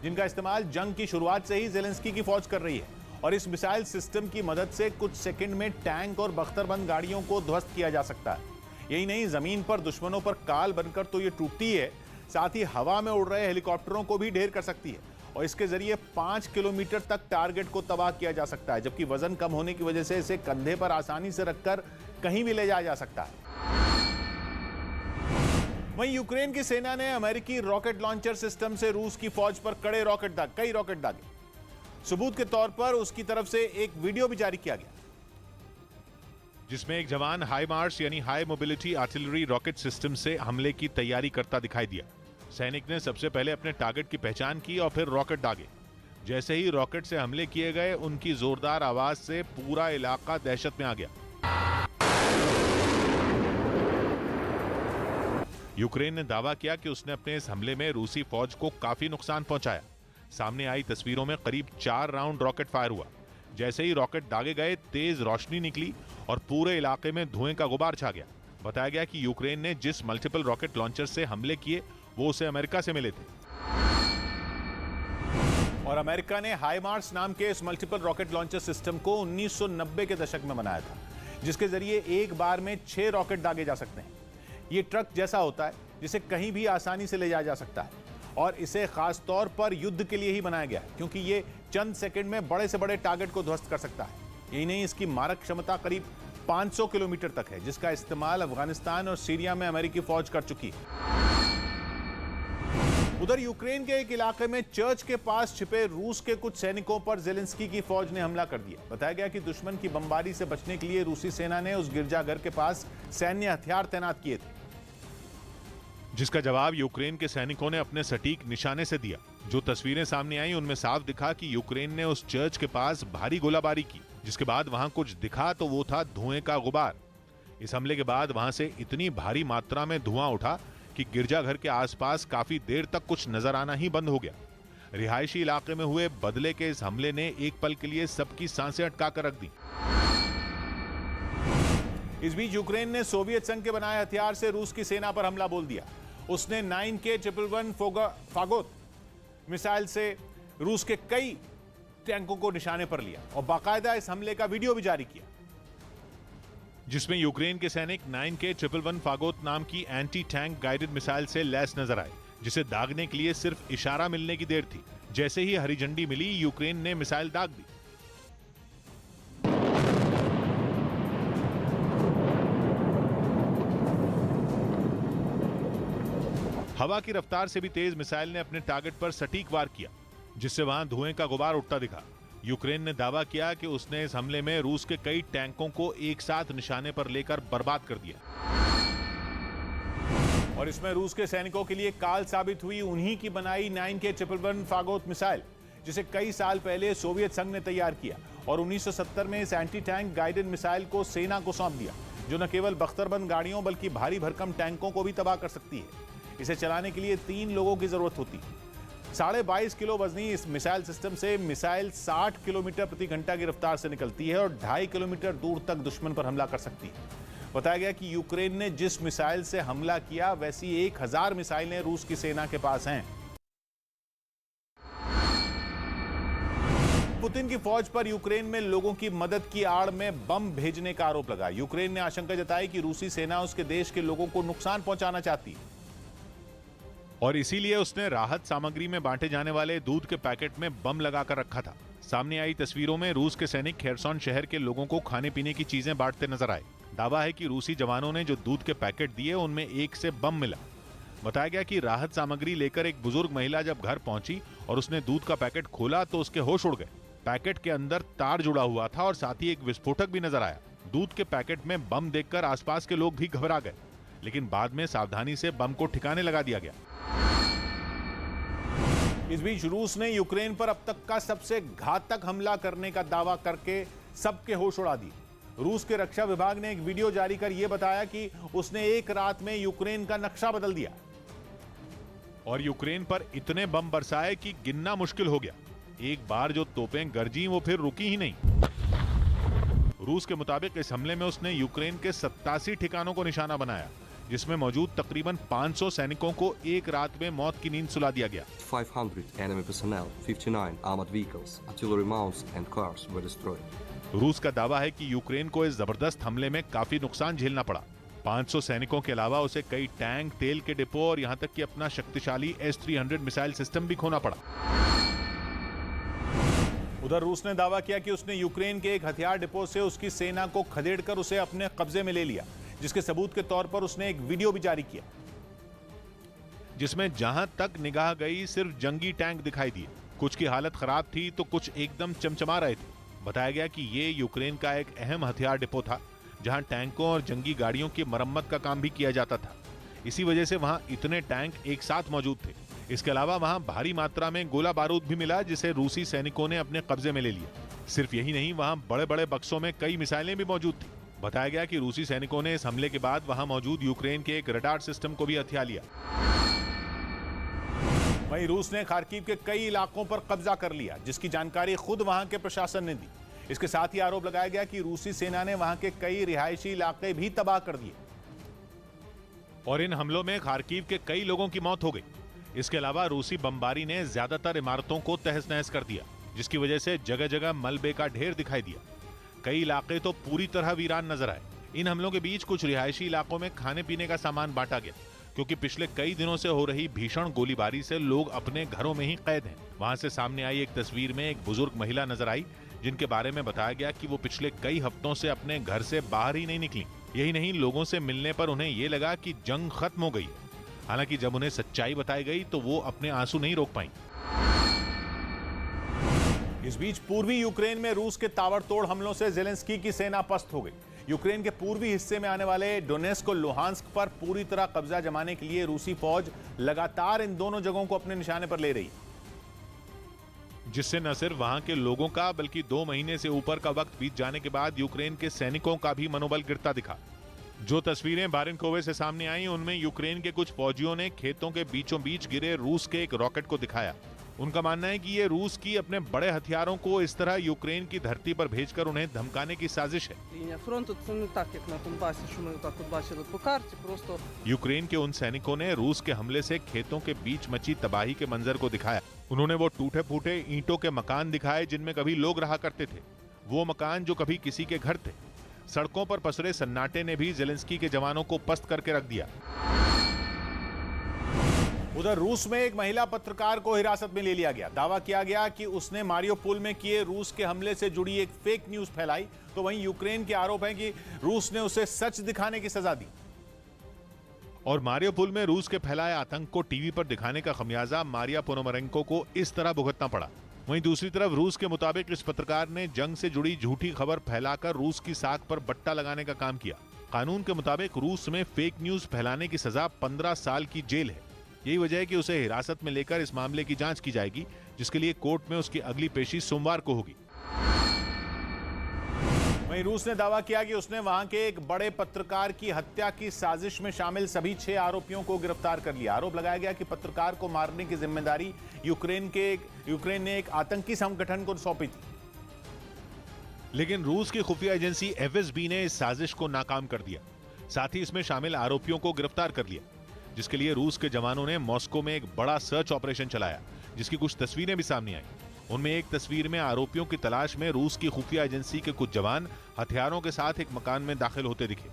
जिनका इस्तेमाल जंग की शुरुआत से ही ज़ेलेंस्की की फौज कर रही है। और इस मिसाइल सिस्टम की मदद से कुछ सेकंड में टैंक और बख्तरबंद गाड़ियों को ध्वस्त किया जा सकता है। यही नहीं, जमीन पर दुश्मनों पर काल बनकर तो ये टूटती है, साथ ही हवा में उड़ रहे हेलीकॉप्टरों को भी ढेर कर सकती है और इसके जरिए 5 किलोमीटर तक टारगेट को तबाह किया जा सकता है, जबकि वजन कम होने की वजह से इसे कंधे पर आसानी से रखकर कहीं भी ले जाया जा सकता है। वहीं यूक्रेन की सेना ने अमेरिकी रॉकेट लॉन्चर सिस्टम से रूस की फौज पर कई रॉकेट दागे। सबूत के तौर पर उसकी तरफ से एक वीडियो भी जारी किया गया, जिसमें एक जवान हाई मार्स यानी high mobility artillery rocket system से हमले की तैयारी करता दिखाई दिया। सैनिक ने सबसे पहले अपने टारगेट की पहचान की और फिर रॉकेट दागे। जैसे ही रॉकेट से हमले किए गए, उनकी जोरदार आवाज से पूरा इलाका दहशत में आ गया। यूक्रेन ने दावा किया कि उसने अपने इस हमले में रूसी फौज को काफी नुकसान पहुंचाया। सामने आई तस्वीरों में करीब 4 राउंड रॉकेट फायर हुआ। जैसे ही रॉकेट दागे गए, तेज रोशनी निकली और पूरे इलाके में धुएं का गुबार छा गया। बताया गया कि यूक्रेन ने जिस मल्टीपल रॉकेट लॉन्चर से हमले किए, वो उसे अमेरिका से मिले थे और अमेरिका ने हाईमार्स नाम के इस मल्टीपल रॉकेट लॉन्चर सिस्टम को 1990 के दशक में बनाया था, जिसके जरिए एक बार में 6 रॉकेट दागे जा सकते हैं। ये ट्रक जैसा होता है, जिसे कहीं भी आसानी से ले जाया जा सकता है और इसे खास तौर पर युद्ध के लिए ही बनाया गया है, क्योंकि ये चंद सेकंड में बड़े से बड़े टारगेट को ध्वस्त कर सकता है। यही नहीं, इसकी मारक क्षमता करीब 500 किलोमीटर तक है, जिसका इस्तेमाल अफगानिस्तान और सीरिया में अमेरिकी फौज कर चुकी है। उधर यूक्रेन के एक इलाके में चर्च के पास छिपे रूस के कुछ सैनिकों पर ज़ेलेंस्की की फौज ने हमला कर दिया। बताया गया कि दुश्मन की बमबारी से बचने के लिए रूसी सेना ने उस गिरजाघर के पास सैन्य हथियार तैनात किए थे, जिसका जवाब यूक्रेन के सैनिकों ने अपने सटीक निशाने से दिया। जो तस्वीरें सामने आई, उनमें साफ दिखा कि यूक्रेन ने उस चर्च के पास भारी गोलाबारी की, जिसके बाद वहां कुछ दिखा तो वो था धुएं का गुबार। इस हमले के बाद वहां से इतनी भारी मात्रा में धुआं उठा कि गिरजाघर के आसपास काफी देर तक कुछ नजर आना ही बंद हो गया। रिहायशी इलाके में हुए बदले के इस हमले ने एक पल के लिए सबकी सांसें अटका कर रख दी। इस बीच यूक्रेन ने सोवियत संघ के बनाए हथियार से रूस की सेना पर हमला बोल दिया। उसने 9K111 फागोत मिसाइल से रूस के कई टैंकों को निशाने पर लिया और बाकायदा इस हमले का वीडियो भी जारी किया, जिसमें यूक्रेन के सैनिक 9K111 फागोत नाम की एंटी टैंक गाइडेड मिसाइल से लैस नजर आए, जिसे दागने के लिए सिर्फ इशारा मिलने की देर थी। जैसे ही हरी झंडी मिली, यूक्रेन ने मिसाइल दाग दी। हवा की रफ्तार से भी तेज मिसाइल ने अपने टारगेट पर सटीक वार किया, जिससे वहां धुएं का गुबार उठता दिखा। यूक्रेन ने दावा किया कि उसने इस हमले में रूस के कई टैंकों को एक साथ निशाने पर लेकर बर्बाद कर दिया और इसमें रूस के सैनिकों के लिए काल साबित हुई उन्हीं की बनाई 9K111 फागोत मिसाइल, जिसे कई साल पहले सोवियत संघ ने तैयार किया और 1970 में इस एंटी टैंक गाइडेड मिसाइल को सेना को सौंप दिया, जो न केवल बख्तरबंद गाड़ियों बल्कि भारी भरकम टैंकों को भी तबाह कर सकती है। इसे चलाने के लिए 3 लोगों की जरूरत होती है। 22.5 किलो वजनी इस मिसाइल सिस्टम से मिसाइल 60 किलोमीटर प्रति घंटा की रफ्तार से निकलती है और 2.5 किलोमीटर दूर तक दुश्मन पर हमला कर सकती है। बताया गया कि यूक्रेन ने जिस मिसाइल से हमला किया, वैसी 1000 मिसाइलें रूस की सेना के पास हैं। पुतिन की फौज पर यूक्रेन में लोगों की मदद की आड़ में बम भेजने का आरोप लगा। यूक्रेन ने आशंका जताई कि रूसी सेना उसके देश के लोगों को नुकसान पहुंचाना चाहती है और इसीलिए उसने राहत सामग्री में बांटे जाने वाले दूध के पैकेट में बम लगाकर रखा था। सामने आई तस्वीरों में रूस के सैनिक खेरसॉन शहर के लोगों को खाने पीने की चीजें बांटते नजर आए। दावा है कि रूसी जवानों ने जो दूध के पैकेट दिए उनमें एक से बम मिला। बताया गया कि राहत सामग्री लेकर एक बुजुर्ग महिला जब घर पहुंची और उसने दूध का पैकेट खोला तो उसके होश उड़ गए। पैकेट के अंदर तार जुड़ा हुआ था और साथ ही एक विस्फोटक भी नजर आया। दूध के पैकेट में बम देखकर आसपास के लोग भी घबरा गए, लेकिन बाद में सावधानी से बम को ठिकाने लगा दिया गया। इस बीच रूस ने यूक्रेन पर अब तक का सबसे घातक हमला करने का दावा करके सबके होश उड़ा दिए। रूस के रक्षा विभाग ने एक वीडियो जारी कर यह बताया कि उसने एक रात में यूक्रेन का नक्शा बदल दिया और यूक्रेन पर इतने बम बरसाए कि गिनना मुश्किल हो गया। एक बार जो तोपें गरजी वो फिर रुकी ही नहीं। रूस के मुताबिक इस हमले में उसने यूक्रेन के 87 ठिकानों को निशाना बनाया, जिसमें मौजूद तकरीबन 500 सैनिकों को एक रात में मौत की नींद सुला दिया गया। 500 enemy personnel, 59 armored vehicles, artillery mounts and cars were destroyed. रूस का दावा है कि यूक्रेन को इस जबरदस्त हमले में काफी नुकसान झेलना पड़ा। 500 सैनिकों के अलावा उसे कई टैंक, तेल के डिपो और यहां तक कि अपना शक्तिशाली S-300 मिसाइल सिस्टम भी खोना पड़ा। उधर रूस ने दावा किया कि उसने यूक्रेन के एक हथियार डिपो से उसकी सेना को खदेड़कर उसे अपने कब्जे में ले लिया, जिसके सबूत के तौर पर उसने एक वीडियो भी जारी किया, जिसमें जहां तक निगाह गई सिर्फ जंगी टैंक दिखाई दिए। कुछ की हालत खराब थी तो कुछ एकदम चमचमा रहे थे। बताया गया कि ये यूक्रेन का एक अहम हथियार डिपो था, जहां टैंकों और जंगी गाड़ियों की मरम्मत का काम भी किया जाता था। इसी वजह से वहां इतने टैंक एक साथ मौजूद थे। इसके अलावा वहां भारी मात्रा में गोला बारूद भी मिला, जिसे रूसी सैनिकों ने अपने कब्जे में ले लिया। सिर्फ यही नहीं, वहां बड़े बड़े बक्सों में कई मिसाइलें भी मौजूद थी। बताया गया कि रूसी सैनिकों ने इस हमले के बाद वहां मौजूद यूक्रेन के एक रडार सिस्टम को भी हथिया लिया। वहीं रूस ने खार्किव के कई इलाकों पर कब्जा कर लिया, जिसकी जानकारी खुद वहां के प्रशासन ने दी। इसके साथ ही आरोप लगाया गया कि रूसी सेना ने वहां के कई रिहायशी इलाके भी तबाह कर दिए और इन हमलों में खार्किव के कई लोगों की मौत हो गई। इसके अलावा रूसी बमबारी ने ज्यादातर इमारतों को तहस नहस कर दिया, जिसकी वजह से जगह जगह मलबे का ढेर दिखाई दिया। कई इलाके तो पूरी तरह वीरान नजर आए। इन हमलों के बीच कुछ रिहायशी इलाकों में खाने पीने का सामान बांटा गया, क्योंकि पिछले कई दिनों से हो रही भीषण गोलीबारी से लोग अपने घरों में ही कैद हैं। वहां से सामने आई एक तस्वीर में एक बुजुर्ग महिला नजर आई, जिनके बारे में बताया गया कि वो पिछले कई हफ्तों से अपने घर से बाहर ही नहीं निकली। यही नहीं, लोगों से मिलने पर उन्हें ये लगा कि जंग खत्म हो गई है। हालांकि जब उन्हें सच्चाई बताई गई तो वो अपने आंसू नहीं रोक पाई। इस बीच पूर्वी यूक्रेन में रूस के ताबड़तोड़ हमलों से ज़ेलेंस्की की सेना पस्त हो गई। यूक्रेन के पूर्वी हिस्से में आने वाले डोनेस्क और लुहांस्क पर पूरी तरह कब्जा जमाने के लिए रूसी फौज लगातार इन दोनों जगहों को अपने निशाने पर ले रही, जिससे न सिर्फ वहां के लोगों का बल्कि 2 महीने से ऊपर का वक्त बीत जाने के बाद यूक्रेन के सैनिकों का भी मनोबल गिरता दिखा। जो तस्वीरें बारिनकोवे से सामने आई, उनमें यूक्रेन के कुछ फौजियों ने खेतों के बीचों बीच गिरे रूस के एक रॉकेट को दिखाया। उनका मानना है कि ये रूस की अपने बड़े हथियारों को इस तरह यूक्रेन की धरती पर भेजकर उन्हें धमकाने की साजिश है। यूक्रेन के उन सैनिकों ने रूस के हमले से खेतों के बीच मची तबाही के मंजर को दिखाया। उन्होंने वो टूटे फूटे ईंटों के मकान दिखाए जिनमें कभी लोग रहा करते थे, वो मकान जो कभी किसी के घर थे। सड़कों पर पसरे सन्नाटे ने भी ज़ेलेंस्की के जवानों को पस्त करके रख दिया। उधर रूस में एक महिला पत्रकार को हिरासत में ले लिया गया। दावा किया गया कि उसने मारियोपोल में किए रूस के हमले से जुड़ी एक फेक न्यूज फैलाई, तो वहीं यूक्रेन के आरोप है कि रूस ने उसे सच दिखाने की सजा दी और मारियोपोल में रूस के फैलाए आतंक को टीवी पर दिखाने का खमियाजा मारिया पोनोमरेंको को इस तरह भुगतना पड़ा। वहीं दूसरी तरफ रूस के मुताबिक इस पत्रकार ने जंग से जुड़ी झूठी खबर फैलाकर रूस की साख पर बट्टा लगाने का काम किया। कानून के मुताबिक रूस में फेक न्यूज फैलाने की सजा 15 साल की जेल है। यही वजह है कि उसे हिरासत में लेकर इस मामले की जांच की जाएगी, जिसके लिए कोर्ट में उसकी अगली पेशी सोमवार को होगी। वहीं रूस ने दावा किया कि उसने वहां के एक बड़े पत्रकार की हत्या की साजिश में शामिल सभी 6 आरोपियों को गिरफ्तार कर लिया। आरोप लगाया गया कि पत्रकार को मारने की जिम्मेदारी यूक्रेन ने एक आतंकी संगठन को सौंपी थी, लेकिन रूस की खुफिया एजेंसी एफएसबी ने इस साजिश को नाकाम कर दिया। साथ ही इसमें शामिल आरोपियों को गिरफ्तार कर लिया, जिसके लिए रूस के जवानों ने मॉस्को में एक बड़ा सर्च ऑपरेशन चलाया, जिसकी कुछ तस्वीरें भी सामने आई। उनमें एक तस्वीर में आरोपियों की तलाश में रूस की खुफिया एजेंसी के कुछ जवान हथियारों के साथ एक मकान में दाखिल होते दिखे।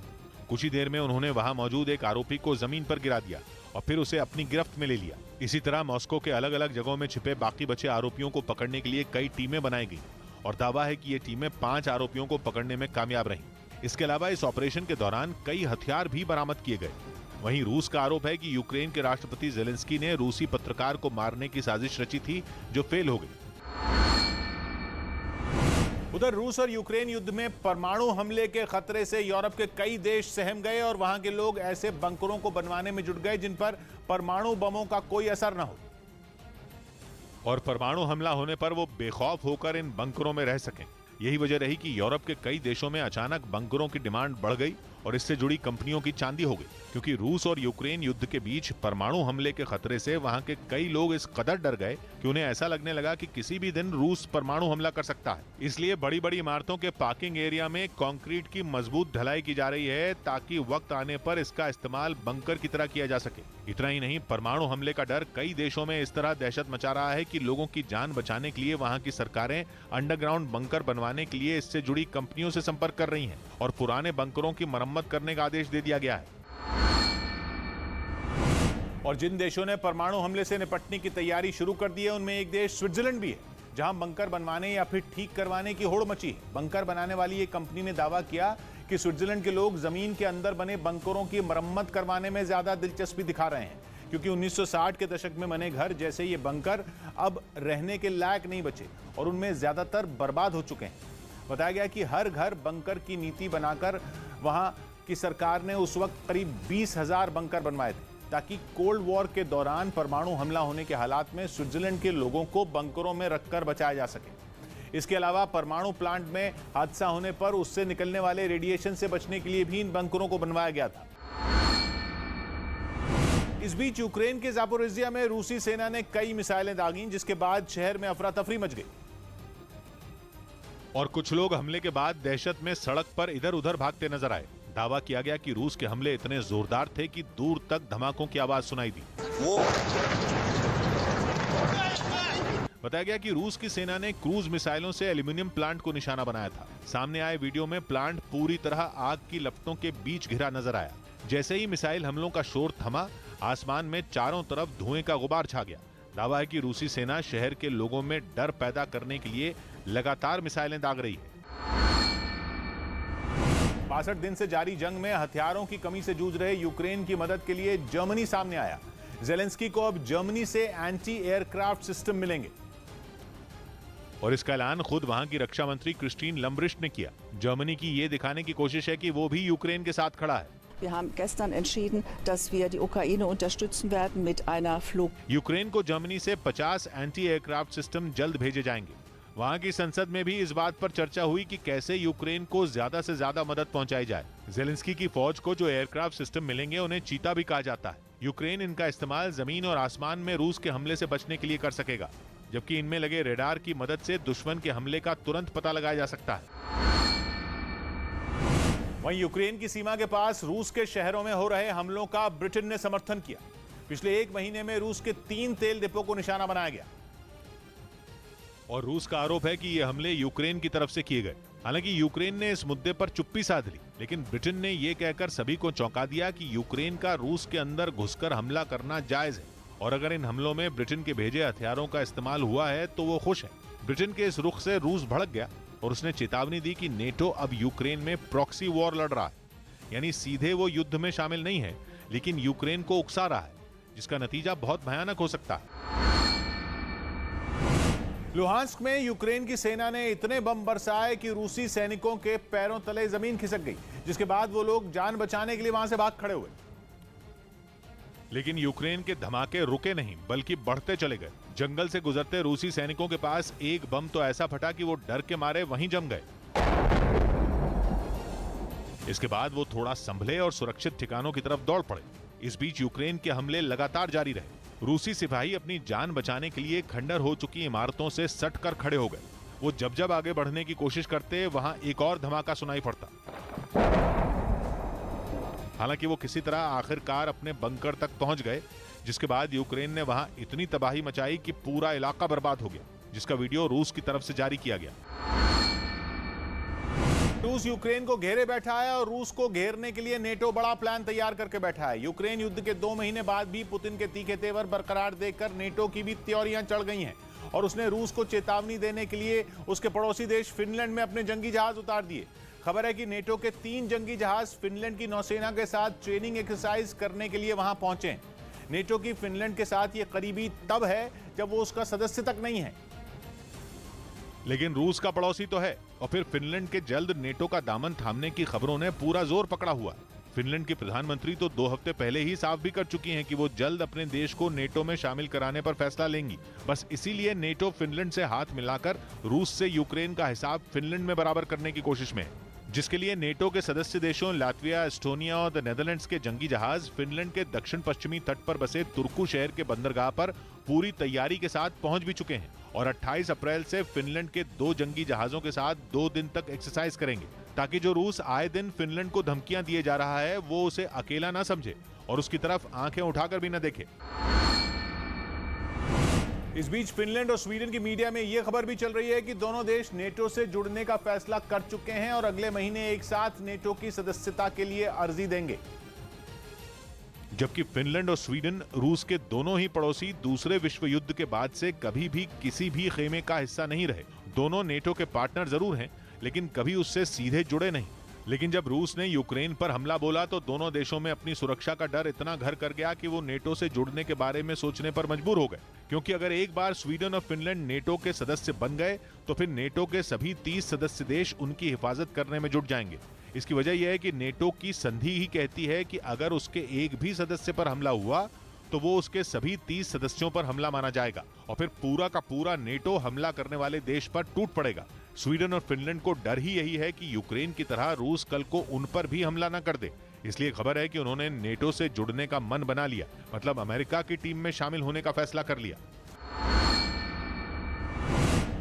कुछ ही देर में उन्होंने वहां मौजूद एक आरोपी को जमीन पर गिरा दिया और फिर उसे अपनी गिरफ्त में ले लिया। इसी तरह मॉस्को के अलग अलग जगहों में छिपे बाकी बचे आरोपियों को पकड़ने के लिए कई टीमें बनाई गई और दावा है कि ये टीमें 5 आरोपियों को पकड़ने में कामयाब रहीं। इसके अलावा इस ऑपरेशन के दौरान कई हथियार भी बरामद किए गए। वहीं रूस का आरोप है कि यूक्रेन के राष्ट्रपति जेलेंस्की ने रूसी पत्रकार को मारने की साजिश रची थी जो फेल हो गई। उधर रूस और यूक्रेन युद्ध में परमाणु हमले के खतरे से यूरोप के कई देश सहम गए और वहां के लोग ऐसे बंकरों को बनवाने में जुट गए जिन पर परमाणु बमों का कोई असर न हो और परमाणु हमला होने पर वो बेखौफ होकर इन बंकरों में रह सकें। यही वजह रही कि यूरोप के कई देशों में अचानक बंकरों की डिमांड बढ़ गई और इससे जुड़ी कंपनियों की चांदी हो गई, क्योंकि रूस और यूक्रेन युद्ध के बीच परमाणु हमले के खतरे से वहां के कई लोग इस कदर डर गए कि उन्हें ऐसा लगने लगा कि किसी भी दिन रूस परमाणु हमला कर सकता है। इसलिए बड़ी बड़ी इमारतों के पार्किंग एरिया में कंक्रीट की मजबूत ढलाई की जा रही है ताकि वक्त आने पर इसका इस्तेमाल बंकर की तरह किया जा सके। इतना ही नहीं, परमाणु हमले का डर कई देशों में इस तरह दहशत मचा रहा है कि लोगों की जान बचाने के लिए वहां की सरकारें अंडरग्राउंड बंकर बनवाने के लिए इससे जुड़ी कंपनियों से संपर्क कर रही हैं और पुराने बंकरों की मरम्मत करने का आदेश दे दिया गया है। और जिन देशों ने परमाणु हमले से निपटने की तैयारी शुरू कर दी है उनमें एक देश स्विट्जरलैंड भी है, जहां बंकर बनवाने या फिर ठीक करवाने की होड़ मची है। बंकर बनाने वाली एक कंपनी ने दावा किया कि स्विट्जरलैंड के लोग जमीन के अंदर बने बंकरों की मरम्मत करवाने में ज्यादा दिलचस्पी दिखा रहे हैं, क्योंकि 1960 के दशक में बने घर जैसे ये बंकर अब रहने के लायक नहीं बचे और उनमें ज्यादातर बर्बाद हो चुके हैं। बताया गया कि हर घर बंकर की नीति बनाकर वहां की सरकार ने उस वक्त करीब 20,000 बंकर बनवाए थे ताकि कोल्ड वॉर के दौरान परमाणु हमला होने के हालात में स्विट्जरलैंड के लोगों को बंकरों में रखकर बचाया जा सके। इसके अलावा परमाणु प्लांट में हादसा होने पर उससे निकलने वाले रेडिएशन से बचने के लिए भी इन बंकरों को बनवाया गया था। इस बीच यूक्रेन के ज़ापोरिज़िया में रूसी सेना ने कई मिसाइलें दागीं, जिसके बाद शहर में अफरा तफरी मच गई और कुछ लोग हमले के बाद दहशत में सड़क पर इधर उधर भागते नजर आए। दावा किया गया कि रूस के हमले इतने जोरदार थे कि दूर तक धमाकों की आवाज सुनाई दी। बताया गया कि रूस की सेना ने क्रूज मिसाइलों से एल्यूमिनियम प्लांट को निशाना बनाया था। सामने आए वीडियो में प्लांट पूरी तरह आग की लपटों के बीच घिरा नजर आया। जैसे ही मिसाइल हमलों का शोर थमा, आसमान में चारों तरफ धुएं का गुबार छा गया। दावा है कि रूसी सेना शहर के लोगों में डर पैदा करने के लिए लगातार मिसाइलें दाग रही है। 62 दिन से जारी जंग में हथियारों की कमी से जूझ रहे यूक्रेन की मदद के लिए जर्मनी सामने आया। जेलेंस्की को अब जर्मनी से एंटी एयरक्राफ्ट सिस्टम मिलेंगे और इसका ऐलान खुद वहां की रक्षा मंत्री क्रिस्टीन लम्ब्रिस्ट ने किया। जर्मनी की ये दिखाने की कोशिश है कि वो भी यूक्रेन के साथ खड़ा है। Wir haben gestern entschieden, dass wir die Ukraine unterstützen werden mit einer Flug. Ukraine को जर्मनी से 50 एंटी एयरक्राफ्ट सिस्टम जल्द भेजे जाएंगे। वहां की संसद में भी इस बात पर चर्चा हुई कि कैसे यूक्रेन को ज्यादा से ज्यादा मदद पहुंचाई जाए। जेलेंस्की की फौज को जो एयरक्राफ्ट सिस्टम मिलेंगे उन्हें चीता भी कहा जाता है। यूक्रेन इनका इस्तेमाल जमीन और आसमान में रूस के हमले से बचने के लिए कर सकेगा, जबकि इनमें लगे रेडार की मदद से दुश्मन के हमले का तुरंत पता लगाया जा सकता है। वहीं यूक्रेन की सीमा के पास रूस के शहरों में हो रहे हमलों का ब्रिटेन ने समर्थन किया। पिछले 1 महीने में रूस के 3 तेल डिपो को निशाना बनाया गया और रूस का आरोप है कि ये हमले यूक्रेन की तरफ से किए गए। हालांकि यूक्रेन ने इस मुद्दे पर चुप्पी साध ली, लेकिन ब्रिटेन ने यह कहकर सभी को चौंका दिया कि यूक्रेन का रूस के अंदर घुसकर हमला करना जायज है और अगर इन हमलों में ब्रिटेन के भेजे हथियारों का इस्तेमाल हुआ है तो वो खुश है। ब्रिटेन के इस रुख से रूस भड़क गया और उसने चेतावनी दी कि नेटो अब यूक्रेन में प्रॉक्सी वॉर लड़ रहा है, यानी सीधे वो युद्ध में शामिल नहीं है लेकिन यूक्रेन को उकसा रहा है, जिसका नतीजा बहुत भयानक हो सकता है। लुहांस्क में यूक्रेन की सेना ने इतने बम बरसाए कि रूसी सैनिकों के पैरों तले जमीन खिसक गई, जिसके बाद वो लोग जान बचाने के लिए वहां से भाग खड़े हुए। लेकिन यूक्रेन के धमाके रुके नहीं बल्कि बढ़ते चले गए। जंगल से गुजरते रूसी सैनिकों के पास एक बम तो ऐसा फटा कि वो डर के मारे वहीं जम गए। इसके बाद वो थोड़ा संभले और सुरक्षित ठिकानों की तरफ दौड़ पड़े। इस बीच यूक्रेन के हमले लगातार जारी रहे। रूसी सिपाही अपनी जान बचाने के लिए खंडर हो चुकी इमारतों से सट कर खड़े हो गए। वो जब आगे बढ़ने की कोशिश करते वहां एक और धमाका सुनाई पड़ता। हालांकि वो किसी तरह आखिरकार अपने बंकर तक पहुंच गए, जिसके बाद यूक्रेन ने वहां इतनी तबाही मचाई कि पूरा इलाका बर्बाद हो गया। जिसका वीडियो रूस की तरफ से जारी किया गया। रूस यूक्रेन को घेरे बैठा है और रूस को घेरने के लिए नेटो बड़ा प्लान तैयार करके बैठा है। यूक्रेन युद्ध के 2 महीने बाद भी पुतिन के तीखे तेवर बरकरार देखकर नेटो की भी त्योरियां चढ़ गई हैं और उसने रूस को चेतावनी देने के लिए उसके पड़ोसी देश फिनलैंड में अपने जंगी जहाज उतार दिए। खबर है कि नेटो के 3 जंगी जहाज फिनलैंड की नौसेना के साथ ट्रेनिंग एक्सरसाइज करने के लिए वहां पहुंचे। नेटो की फिनलैंड के साथ ये करीबी तब है जब वो उसका सदस्य तक नहीं है, लेकिन रूस का पड़ोसी तो है। और फिर फिनलैंड के जल्द नेटो का दामन थामने की खबरों ने पूरा जोर पकड़ा हुआ। फिनलैंड की प्रधानमंत्री तो 2 हफ्ते पहले ही साफ भी कर चुकी हैं कि वो जल्द अपने देश को नेटो में शामिल कराने पर फैसला लेंगी। बस इसीलिए नेटो फिनलैंड से हाथ मिलाकर रूस से यूक्रेन का हिसाब फिनलैंड में बराबर करने की कोशिश में है, जिसके लिए नेटो के सदस्य देशों लातविया, एस्टोनिया और द नेदरलैंड्स के जंगी जहाज फिनलैंड के दक्षिण पश्चिमी तट पर बसे तुर्कू शहर के बंदरगाह पर पूरी तैयारी के साथ पहुंच भी चुके हैं और 28 अप्रैल से फिनलैंड के 2 जंगी जहाजों के साथ 2 दिन तक एक्सरसाइज करेंगे, ताकि जो रूस आए दिन फिनलैंड को धमकियां दिए जा रहा है वो उसे अकेला ना समझे और उसकी तरफ आंखें उठाकर भी न देखे। इस बीच फिनलैंड और स्वीडन की मीडिया में यह खबर भी चल रही है कि दोनों देश नेटो से जुड़ने का फैसला कर चुके हैं और अगले महीने एक साथ नेटो की सदस्यता के लिए अर्जी देंगे। जबकि फिनलैंड और स्वीडन रूस के दोनों ही पड़ोसी दूसरे विश्व युद्ध के बाद से कभी भी किसी भी खेमे का हिस्सा नहीं रहे। दोनों नेटो के पार्टनर जरूर हैं, लेकिन कभी उससे सीधे जुड़े नहीं। लेकिन जब रूस ने यूक्रेन पर हमला बोला तो दोनों देशों में अपनी सुरक्षा का डर इतना घर कर गया कि वो नेटो से जुड़ने के बारे में सोचने पर मजबूर हो गए, क्योंकि अगर एक बार स्वीडन और फिनलैंड नेटो के सदस्य बन गए तो फिर नेटो के सभी 30 सदस्य देश उनकी हिफाजत करने में जुट जाएंगे। इसकी वजह यह है कि नेटो की संधि ही कहती है कि अगर उसके एक भी सदस्य पर हमला हुआ तो वो उसके सभी 30 सदस्यों पर हमला माना जाएगा और फिर पूरा का पूरा नेटो हमला करने वाले देश पर टूट पड़ेगा। स्वीडन और फिनलैंड को डर ही यही है कि यूक्रेन की तरह रूस कल को उन पर भी हमला न कर दे, इसलिए खबर है कि उन्होंने नेटो से जुड़ने का मन बना लिया, मतलब अमेरिका की टीम में शामिल होने का फैसला कर लिया।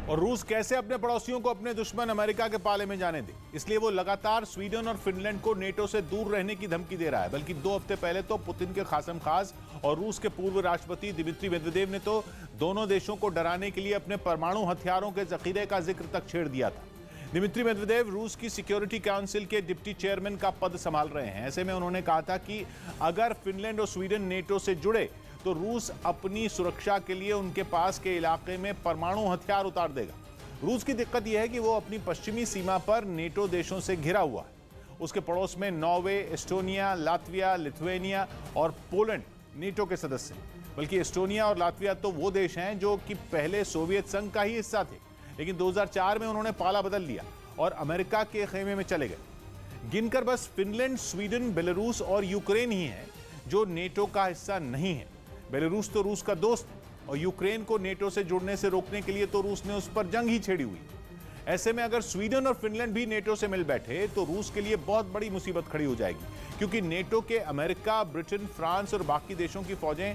और रूस कैसे अपने पड़ोसियों को अपने दुश्मन अमेरिका के पाले में जाने दे, इसलिए वो लगातार स्वीडन और फिनलैंड को नेटो से दूर रहने की धमकी दे रहा है। बल्कि 2 हफ्ते पहले तो पुतिन के खासम खास और रूस के पूर्व राष्ट्रपति दिमित्री मेदवेदेव ने तो दोनों देशों को डराने के लिए अपने परमाणु हथियारों के जखीरे का जिक्र तक छेड़ दिया था। दिमित्री मेदवेदेव रूस की सिक्योरिटी काउंसिल के डिप्टी चेयरमैन का पद संभाल रहे हैं। ऐसे में उन्होंने कहा था कि अगर फिनलैंड और स्वीडन नेटो से जुड़े तो रूस अपनी सुरक्षा के लिए उनके पास के इलाके में परमाणु हथियार उतार देगा। रूस की दिक्कत यह है कि वो अपनी पश्चिमी सीमा पर नेटो देशों से घिरा हुआ है। उसके पड़ोस में नॉर्वे, एस्टोनिया, लातविया, लिथुआनिया और पोलैंड नेटो के सदस्य हैं। बल्कि एस्टोनिया और लातविया तो वो देश हैं जो कि पहले सोवियत संघ का ही हिस्सा थे, लेकिन 2004 में उन्होंने पाला बदल लिया और अमेरिका के खेमे में चले गए। गिनकर बस फिनलैंड, स्वीडन, बेलारूस और यूक्रेन ही है जो नेटो का हिस्सा नहीं है। बेलारूस तो रूस का दोस्त है और यूक्रेन को नेटो से जुड़ने से रोकने के लिए तो रूस ने उस पर जंग ही छेड़ी हुई। ऐसे में अगर स्वीडन और फिनलैंड भी नेटो से मिल बैठे तो रूस के लिए बहुत बड़ी मुसीबत खड़ी हो जाएगी, क्योंकि नेटो के अमेरिका, ब्रिटेन, फ्रांस और बाकी देशों की फौजें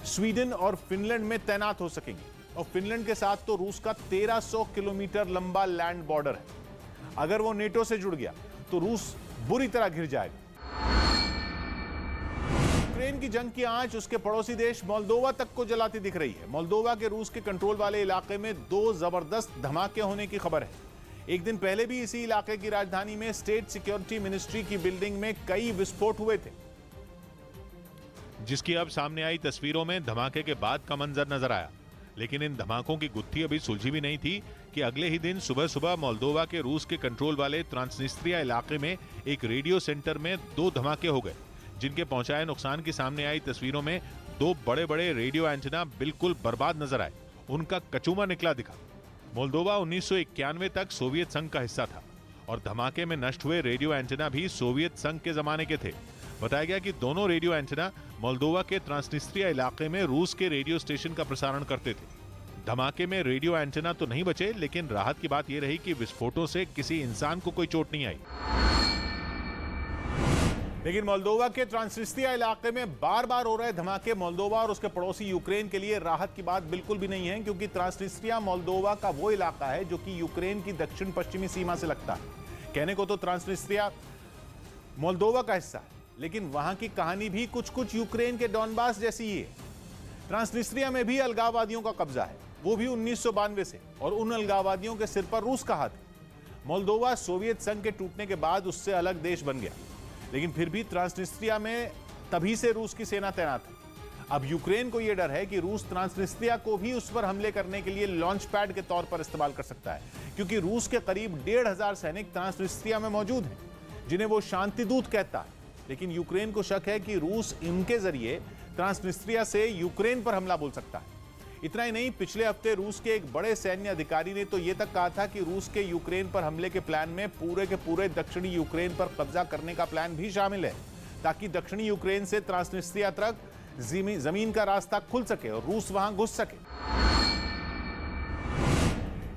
स्वीडन और फिनलैंड में तैनात हो सकेंगी। और फिनलैंड के साथ तो रूस का 1300 किलोमीटर लंबा लैंड बॉर्डर है। अगर वो नेटो से जुड़ गया तो रूस बुरी तरह घिर जाएगा। यूक्रेन की जंग की आंच उसके पड़ोसी देश मोल्दोवा तक को जलाती दिख रही है। मोल्दोवा के रूस के कंट्रोल वाले इलाके में 2 जबरदस्त धमाके होने की खबर है। एक दिन पहले भी इसी इलाके की राजधानी में स्टेट सिक्योरिटी मिनिस्ट्री की बिल्डिंग में कई विस्फोट हुए थे, जिसकी अब सामने आई तस्वीरों में धमाके के बाद का मंजर नजर आया। लेकिन इन धमाकों की गुत्थी अभी सुलझी भी नहीं थी कि अगले ही दिन सुबह सुबह मोल्दोवा के रूस के कंट्रोल वाले ट्रांसनिस्ट्रिया इलाके में एक रेडियो सेंटर में 2 धमाके हो गए, जिनके पहुंचाए नुकसान की सामने आई तस्वीरों में 2 बड़े बड़े रेडियो एंटेना बिल्कुल बर्बाद नजर आए। उनका कचूमा निकला दिखा। मोल्दोवा 1991 तक सोवियत संघ का हिस्सा था और धमाके में नष्ट हुए रेडियो एंटेना भी सोवियत संघ के जमाने के थे। बताया गया कि दोनों रेडियो एंटेना मोल्दोवा के ट्रांसनिस्ट्रिया इलाके में रूस के रेडियो स्टेशन का प्रसारण करते थे। धमाके में रेडियो एंटेना तो नहीं बचे, लेकिन राहत की बात यह रही कि विस्फोटों से किसी इंसान को कोई चोट नहीं आई। लेकिन मोल्दोवा के ट्रांसनिस्ट्रिया इलाके में बार बार हो रहे धमाके मोल्दोवा और उसके पड़ोसी यूक्रेन के लिए राहत की बात बिल्कुल भी नहीं है, क्योंकि ट्रांसनिस्ट्रिया मोल्दोवा का वो इलाका है जो कि यूक्रेन की दक्षिण पश्चिमी सीमा से लगता है। कहने को तो ट्रांसनिस्ट्रिया मोल्दोवा का हिस्सा है, लेकिन वहां की कहानी भी कुछ कुछ यूक्रेन के डॉनबास जैसी ही है। ट्रांसनिस्ट्रिया में भी अलगाववादियों का कब्जा है। वो भी 1992 से, और उन अलगाववादियों के सिर पर रूस का हाथ है। मोल्दोवा सोवियत संघ के टूटने के बाद उससे अलग देश बन गया, लेकिन फिर भी ट्रांसनिस्ट्रिया में तभी से रूस की सेना तैनात है। अब यूक्रेन को यह डर है कि रूस ट्रांसनिस्ट्रिया को भी उस पर हमले करने के लिए लॉन्च पैड के तौर पर इस्तेमाल कर सकता है, क्योंकि रूस के करीब 1500 सैनिक ट्रांसनिस्ट्रिया में मौजूद हैं, जिन्हें वो शांति दूत कहता है। लेकिन यूक्रेन को शक है कि रूस इनके जरिए ट्रांसनिस्ट्रिया से यूक्रेन पर हमला बोल सकता है। इतना ही नहीं, पिछले हफ्ते रूस के एक बड़े सैन्य अधिकारी ने तो यह तक कहा था कि रूस के यूक्रेन पर हमले के प्लान में पूरे के पूरे दक्षिणी यूक्रेन पर कब्जा करने का प्लान भी शामिल है, ताकि दक्षिणी यूक्रेन से ट्रांसनिस्ट्रिया तक जमीन का रास्ता खुल सके और रूस वहां घुस सके।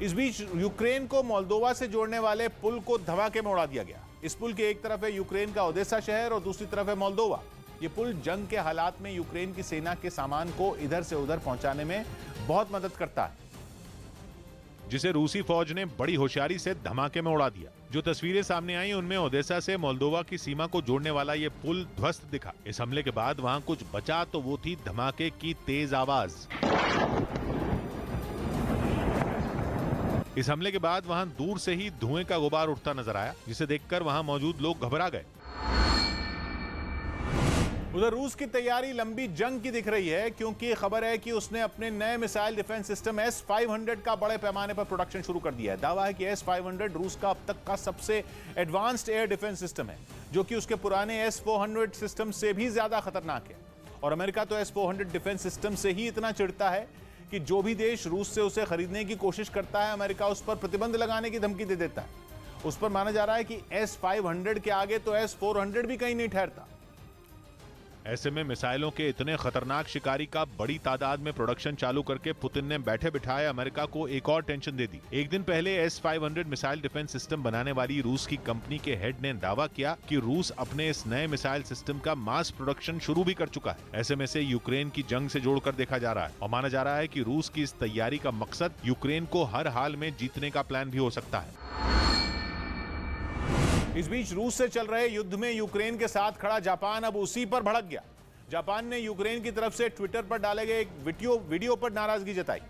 इस बीच यूक्रेन को मोल्दोवा से जोड़ने वाले पुल को धमाके में उड़ा दिया गया। इस पुल के एक तरफ है यूक्रेन का ओडेसा शहर और दूसरी तरफ है मोल्दोवा। ये पुल जंग के हालात में यूक्रेन की सेना के सामान को इधर से उधर पहुंचाने में बहुत मदद करता है, जिसे रूसी फौज ने बड़ी होशियारी से धमाके में उड़ा दिया। जो तस्वीरें सामने आई उनमें ओडेसा से मोल्दोवा की सीमा को जोड़ने वाला ये पुल ध्वस्त दिखा। इस हमले के बाद वहां कुछ बचा तो वो थी धमाके की तेज आवाज। इस हमले के बाद वहां दूर से ही धुएं का गुबार उठता नजर आया, जिसे देखकर वहां मौजूद लोग घबरा गए। उधर रूस की तैयारी लंबी जंग की दिख रही है, क्योंकि खबर है कि उसने अपने नए मिसाइल डिफेंस सिस्टम S-500 का बड़े पैमाने पर प्रोडक्शन शुरू कर दिया है। दावा है कि S-500 रूस का अब तक का सबसे एडवांस्ड एयर डिफेंस सिस्टम है, जो कि उसके पुराने S-400 सिस्टम से भी ज्यादा खतरनाक है। और अमेरिका तो S-400 डिफेंस सिस्टम से ही इतना चिढ़ता है कि जो भी देश रूस से उसे खरीदने की कोशिश करता है, अमेरिका उस पर प्रतिबंध लगाने की धमकी दे देता है। उस पर माना जा रहा है कि S-500 के आगे तो S-400 भी कहीं नहीं ठहरता। ऐसे में मिसाइलों के इतने खतरनाक शिकारी का बड़ी तादाद में प्रोडक्शन चालू करके पुतिन ने बैठे बिठाए अमेरिका को एक और टेंशन दे दी। एक दिन पहले S-500 मिसाइल डिफेंस सिस्टम बनाने वाली रूस की कंपनी के हेड ने दावा किया कि रूस अपने इस नए मिसाइल सिस्टम का मास प्रोडक्शन शुरू भी कर चुका है। ऐसे में से यूक्रेन की जंग से जोड़कर देखा जा रहा है और माना जा रहा है कि रूस की इस तैयारी का मकसद यूक्रेन को हर हाल में जीतने का प्लान भी हो सकता है। इस बीच रूस से चल रहे युद्ध में यूक्रेन के साथ खड़ा जापान अब उसी पर भड़क गया। जापान ने यूक्रेन की तरफ से ट्विटर पर डाले गए एक वीडियो पर नाराजगी जताई,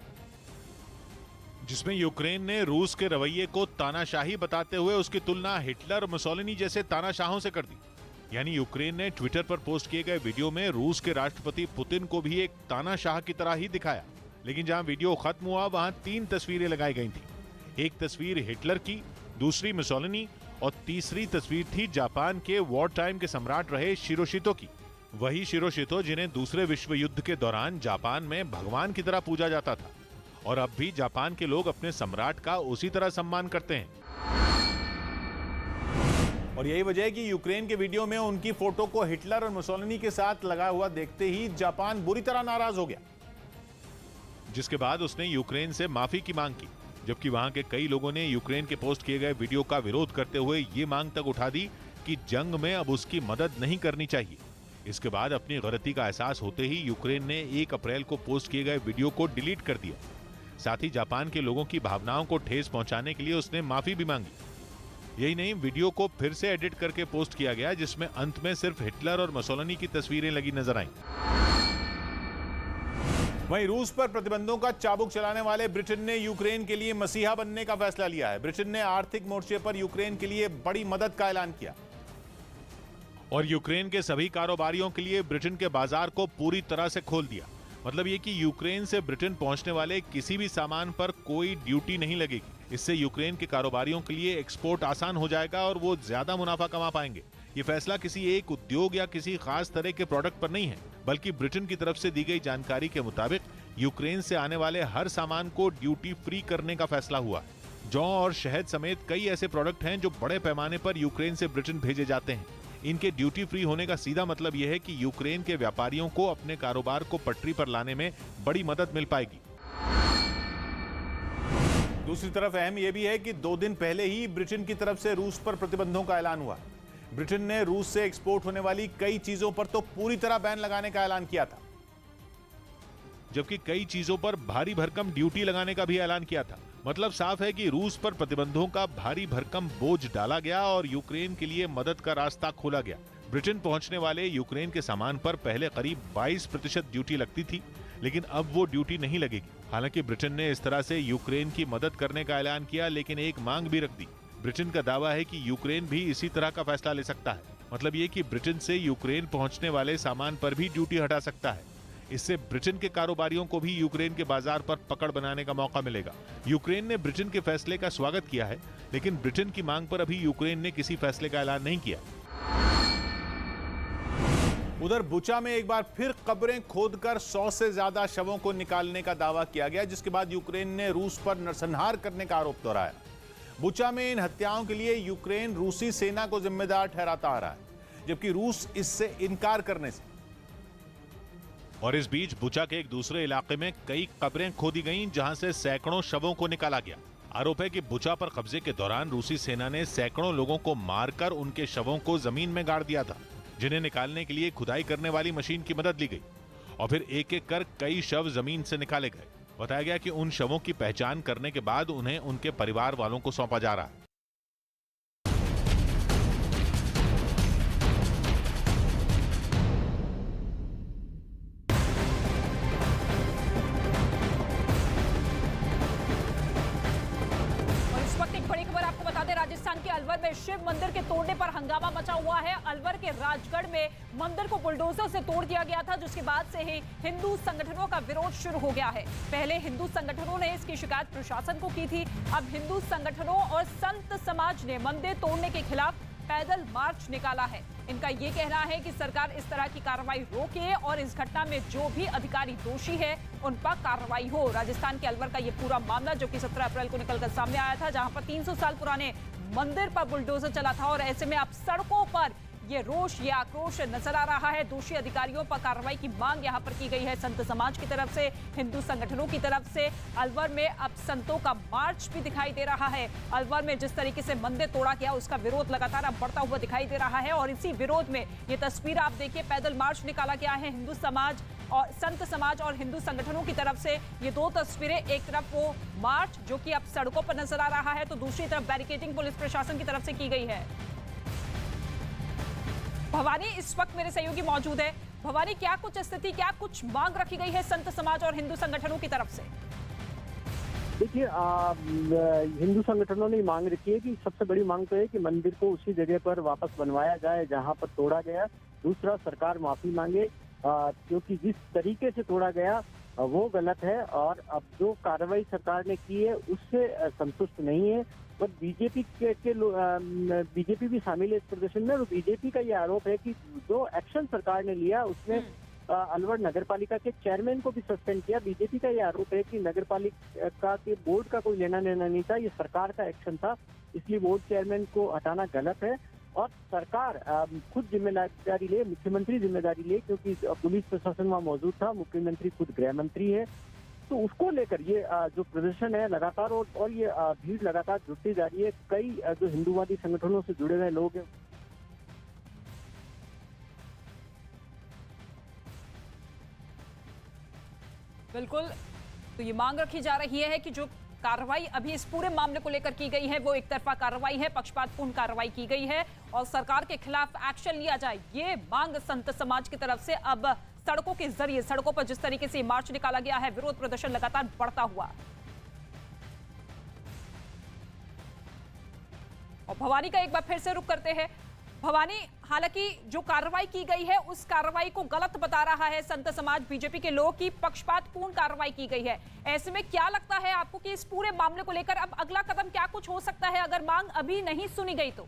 जिसमें यूक्रेन ने रूस के रवैये को तानाशाही बताते हुए उसकी तुलना हिटलर और मुसोलिनी जैसे तानाशाहों से कर दी। यानी यूक्रेन ने ट्विटर पर पोस्ट किए गए वीडियो में रूस के राष्ट्रपति पुतिन को भी एक तानाशाह की तरह ही दिखाया। लेकिन जहां वीडियो खत्म हुआ वहां 3 तस्वीरें लगाई गई थी। एक तस्वीर हिटलर की, दूसरी मुसोलिनी और तीसरी तस्वीर थी जापान के वॉर टाइम के सम्राट रहे शिरोशितो की। वही शिरोशितो जिन्हें दूसरे विश्व युद्ध के दौरान जापान में भगवान की तरह पूजा जाता था और अब भी जापान के लोग अपने सम्राट का उसी तरह सम्मान करते हैं। और यही वजह है कि यूक्रेन के वीडियो में उनकी फोटो को हिटलर और मुसोलिनी के साथ लगा हुआ देखते ही जापान बुरी तरह नाराज हो गया, जिसके बाद उसने यूक्रेन से माफी की मांग की। जबकि वहां के कई लोगों ने यूक्रेन के पोस्ट किए गए वीडियो का विरोध करते हुए ये मांग तक उठा दी कि जंग में अब उसकी मदद नहीं करनी चाहिए। इसके बाद अपनी गलती का एहसास होते ही यूक्रेन ने 1 अप्रैल को पोस्ट किए गए वीडियो को डिलीट कर दिया। साथ ही जापान के लोगों की भावनाओं को ठेस पहुंचाने के लिए उसने माफी भी मांगी। यही नहीं, वीडियो को फिर से एडिट करके पोस्ट किया गया, जिसमें अंत में सिर्फ हिटलर और मुसोलिनी की तस्वीरें लगी नजर आईं। वहीं रूस पर प्रतिबंधों का चाबुक चलाने वाले ब्रिटेन ने यूक्रेन के लिए मसीहा बनने का फैसला लिया है। ब्रिटेन ने आर्थिक मोर्चे पर यूक्रेन के लिए बड़ी मदद का ऐलान किया और यूक्रेन के सभी कारोबारियों के लिए ब्रिटेन के बाजार को पूरी तरह से खोल दिया। मतलब ये कि यूक्रेन से ब्रिटेन पहुंचने वाले किसी भी सामान पर कोई ड्यूटी नहीं लगेगी। इससे यूक्रेन के कारोबारियों के लिए एक्सपोर्ट आसान हो जाएगा और वो ज्यादा मुनाफा कमा पाएंगे। ये फैसला किसी एक उद्योग या किसी खास तरह के प्रोडक्ट पर नहीं है, बल्कि ब्रिटेन की तरफ से दी गई जानकारी के मुताबिक यूक्रेन से आने वाले हर सामान को ड्यूटी फ्री करने का फैसला हुआ। जौ और शहद समेत कई ऐसे प्रोडक्ट हैं जो बड़े पैमाने पर यूक्रेन से ब्रिटेन भेजे जाते हैं। इनके ड्यूटी फ्री होने का सीधा मतलब यह है कि यूक्रेन के व्यापारियों को अपने कारोबार को पटरी पर लाने में बड़ी मदद मिल पाएगी। दूसरी तरफ अहम यह भी है कि 2 दिन पहले ही ब्रिटेन की तरफ से रूस पर प्रतिबंधों का ऐलान हुआ। ब्रिटेन ने रूस से एक्सपोर्ट होने वाली कई चीजों पर तो पूरी तरह बैन लगाने का ऐलान किया था, जबकि कई चीजों पर भारी भरकम ड्यूटी लगाने का भी ऐलान किया था। मतलब साफ है कि रूस पर प्रतिबंधों का भारी भरकम बोझ डाला गया और यूक्रेन के लिए मदद का रास्ता खोला गया। ब्रिटेन पहुंचने वाले यूक्रेन के सामान पर पहले करीब 22% ड्यूटी लगती थी, लेकिन अब वो ड्यूटी नहीं लगेगी। हालांकि ब्रिटेन ने इस तरह से यूक्रेन की मदद करने का ऐलान किया, लेकिन एक मांग भी रख दी। ब्रिटेन का दावा है कि यूक्रेन भी इसी तरह का फैसला ले सकता है। मतलब ये कि ब्रिटेन से यूक्रेन पहुंचने वाले सामान पर भी ड्यूटी हटा सकता है। इससे ब्रिटेन के कारोबारियों को भी यूक्रेन के बाजार पर पकड़ बनाने का मौका मिलेगा। यूक्रेन ने ब्रिटेन के फैसले का स्वागत किया है, लेकिन ब्रिटेन की मांग पर अभी यूक्रेन ने किसी फैसले का ऐलान नहीं किया। उधर बुचा में एक बार फिर कब्रें खोदकर 100 से ज्यादा शवों को निकालने का दावा किया गया, जिसके बाद यूक्रेन ने रूस पर नरसंहार करने का आरोप दोहराया। बुचा में इन हत्याओं के लिए यूक्रेन रूसी सेना को जिम्मेदार ठहराता आ रहा है, जबकि रूस इससे इनकार करने से। और इस बीच बुचा के एक दूसरे इलाके में कई कब्रें खोदी गईं, जहां से सैकड़ों शवों को निकाला गया। आरोप है कि बुचा पर कब्जे के दौरान रूसी सेना ने सैकड़ों लोगों को मारकर उनके शवों को जमीन में गाड़ दिया था, जिन्हें निकालने के लिए खुदाई करने वाली मशीन की मदद ली गई और फिर एक एक कर कई शव जमीन से निकाले गए। बताया गया कि उन शवों की पहचान करने के बाद उन्हें उनके परिवार वालों को सौंपा जा रहा है। राजस्थान के अलवर में शिव मंदिर के तोड़ने पर हंगामा मचा हुआ है। अलवर के राजगढ़ में मंदिर को बुलडोजर से तोड़ दिया गया था, जिसके बाद से ही हिंदू संगठनों का विरोध शुरू हो गया है। पहले हिंदू संगठनों ने इसकी शिकायत प्रशासन को की थी। अब हिंदू संगठनों और संत समाज ने मंदिर तोड़ने के खिलाफ पैदल मार्च निकाला है। इनका ये कहना है कि सरकार इस तरह की कार्रवाई रोके और इस घटना में जो भी अधिकारी दोषी है उन पर कार्रवाई हो। राजस्थान के अलवर का ये पूरा मामला जो कि 17 अप्रैल को निकलकर सामने आया था, जहां पर 300 साल पुराने मंदिर पर बुलडोजर चला था और ऐसे में अब सड़कों पर ये रोष, ये आक्रोश नजर आ रहा है। दोषी अधिकारियों पर कार्रवाई की मांग यहां पर की गई है संत समाज की तरफ से, हिंदू संगठनों की तरफ से। अलवर में अब संतों का मार्च भी दिखाई दे रहा है। अलवर में जिस तरीके से मंदिर तोड़ा गया उसका विरोध लगातार अब बढ़ता हुआ दिखाई दे रहा है और इसी विरोध में ये तस्वीर आप देखिए, पैदल मार्च निकाला गया है। हिंदू समाज और संत समाज और हिंदू संगठनों की तरफ से ये दो तस्वीरें, एक तरफ वो मार्च जो कि अब सड़कों पर नजर आ रहा है, तो दूसरी तरफ बैरिकेडिंग पुलिस प्रशासन की तरफ से की गई है। भवानी, इस वक्त मेरे सहयोगी मौजूद है। भवानी, क्या कुछ स्थिति, क्या कुछ मांग रखी गई है संत समाज और हिंदू संगठनों की तरफ से? देखिए, हिंदू संगठनों ने मांग रखी है कि सबसे बड़ी मांग तो है कि मंदिर को उसी जगह पर वापस बनवाया जाए जहां पर तोड़ा गया। दूसरा, सरकार माफी मांगे, क्योंकि जिस तरीके से तोड़ा गया वो गलत है और अब जो कार्रवाई सरकार ने की है उससे संतुष्ट नहीं है। और बीजेपी बीजेपी भी शामिल है इस प्रदर्शन में और बीजेपी का ये आरोप है कि जो एक्शन सरकार ने लिया उसमें अलवर नगर पालिका के चेयरमैन को भी सस्पेंड किया। बीजेपी का ये आरोप है कि नगर पालिका के बोर्ड का कोई लेना देना नहीं था, ये सरकार का एक्शन था, इसलिए बोर्ड चेयरमैन को हटाना गलत है। और सरकार खुद जिम्मेदारी ले, मुख्यमंत्री जिम्मेदारी ले, क्योंकि पुलिस प्रशासन वहाँ मौजूद था, मुख्यमंत्री खुद गृह मंत्री है, तो उसको लेकर ये जो प्रदर्शन है लगातार और ये भीड़ लगातार जुटती जा रही है। कई जो हिंदूवादी संगठनों से जुड़े हुए लोग हैं। बिल्कुल, तो ये मांग रखी जा रही है कि जो कार्रवाई अभी इस पूरे मामले को लेकर की गई है वो एक तरफा कार्रवाई है, पक्षपातपूर्ण कार्रवाई की गई है और सरकार के खिलाफ एक्शन लिया जाए। ये मांग संत समाज की तरफ से अब सड़कों के जरिए, सड़कों पर जिस तरीके से मार्च निकाला गया है, विरोध प्रदर्शन लगातार बढ़ता हुआ। और भवानी का एक बार फिर से रुख करते हैं। भवानी, हालांकि जो कार्रवाई की गई है उस कार्रवाई को गलत बता रहा है संत समाज, बीजेपी के लोग की पक्षपातपूर्ण कार्रवाई की गई है। ऐसे में क्या लगता है आपको कि इस पूरे मामले को लेकर अब अगला कदम क्या कुछ हो सकता है अगर मांग अभी नहीं सुनी गई तो?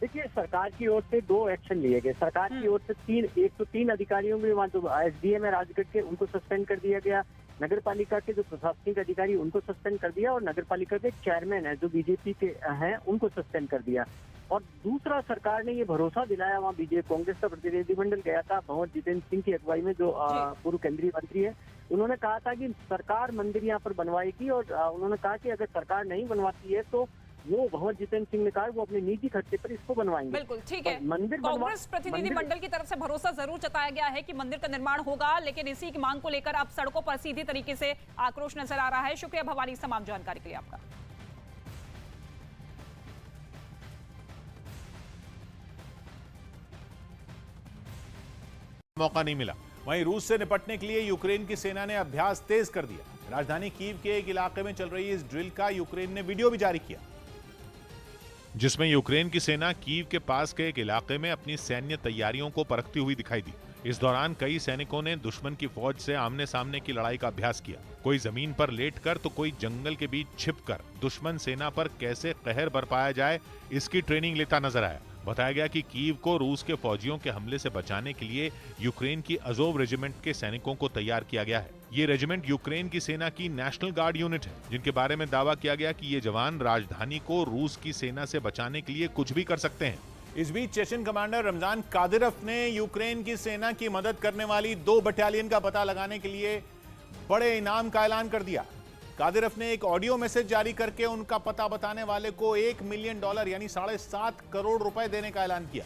देखिए, सरकार की ओर से 2 एक्शन लिए गए। सरकार की ओर से 103 अधिकारियों में वहाँ जो एसडीएम है राजगढ़ के उनको सस्पेंड कर दिया गया, नगर पालिका के जो प्रशासनिक अधिकारी उनको सस्पेंड कर दिया और नगर पालिका के चेयरमैन है जो बीजेपी के हैं उनको सस्पेंड कर दिया। और दूसरा, सरकार ने ये भरोसा दिलाया, वहाँ बीजेपी कांग्रेस का प्रतिनिधिमंडल गया था भंवर जितेंद्र सिंह की अगुवाई में, जो पूर्व केंद्रीय मंत्री है, उन्होंने कहा था कि सरकार मंदिर यहाँ पर बनवाएगी और उन्होंने कहा कि अगर सरकार नहीं बनवाती है तो वो भंवर जितेंद्र सिंह ने कहा वो अपने निजी खर्चे पर इसको बनवाएंगे। बिल्कुल ठीक है। मंदिर कांग्रेस प्रतिनिधि मंडल की तरफ से भरोसा जरूर जताया गया है कि मंदिर का निर्माण होगा, लेकिन इसी की मांग को लेकर अब सड़कों पर सीधी तरीके से आक्रोश नजर आ रहा है। शुक्रिया भवानी, तमाम जानकारी के लिए आपका। मौका नहीं मिला। वहीं रूस से निपटने के लिए यूक्रेन की सेना ने अभ्यास तेज कर दिया। राजधानी कीव के एक इलाके में चल रही इस ड्रिल का यूक्रेन ने वीडियो भी जारी किया, जिसमें यूक्रेन की सेना कीव के पास के एक इलाके में अपनी सैन्य तैयारियों को परखती हुई दिखाई दी। इस दौरान कई सैनिकों ने दुश्मन की फौज से आमने सामने की लड़ाई का अभ्यास किया। कोई जमीन पर लेटकर तो कोई जंगल के बीच छिपकर दुश्मन सेना पर कैसे कहर बरपाया जाए, इसकी ट्रेनिंग लेता नजर आया। बताया गया कि कीव को रूस के फौजियों के हमले से बचाने के लिए यूक्रेन की अजोव रेजिमेंट के सैनिकों को तैयार किया गया है। ये रेजिमेंट यूक्रेन की सेना की नेशनल गार्ड यूनिट है, जिनके बारे में दावा किया गया कि ये जवान राजधानी को रूस की सेना से बचाने के लिए कुछ भी कर सकते हैं। इस बीच चेचन कमांडर रमजान कादिरव ने यूक्रेन की सेना की मदद करने वाली 2 बटालियन का पता लगाने के लिए बड़े इनाम का ऐलान कर दिया। कादिरव ने एक ऑडियो मैसेज जारी करके उनका पता बताने वाले को $1 मिलियन यानी 7.5 करोड़ रुपए देने का ऐलान किया,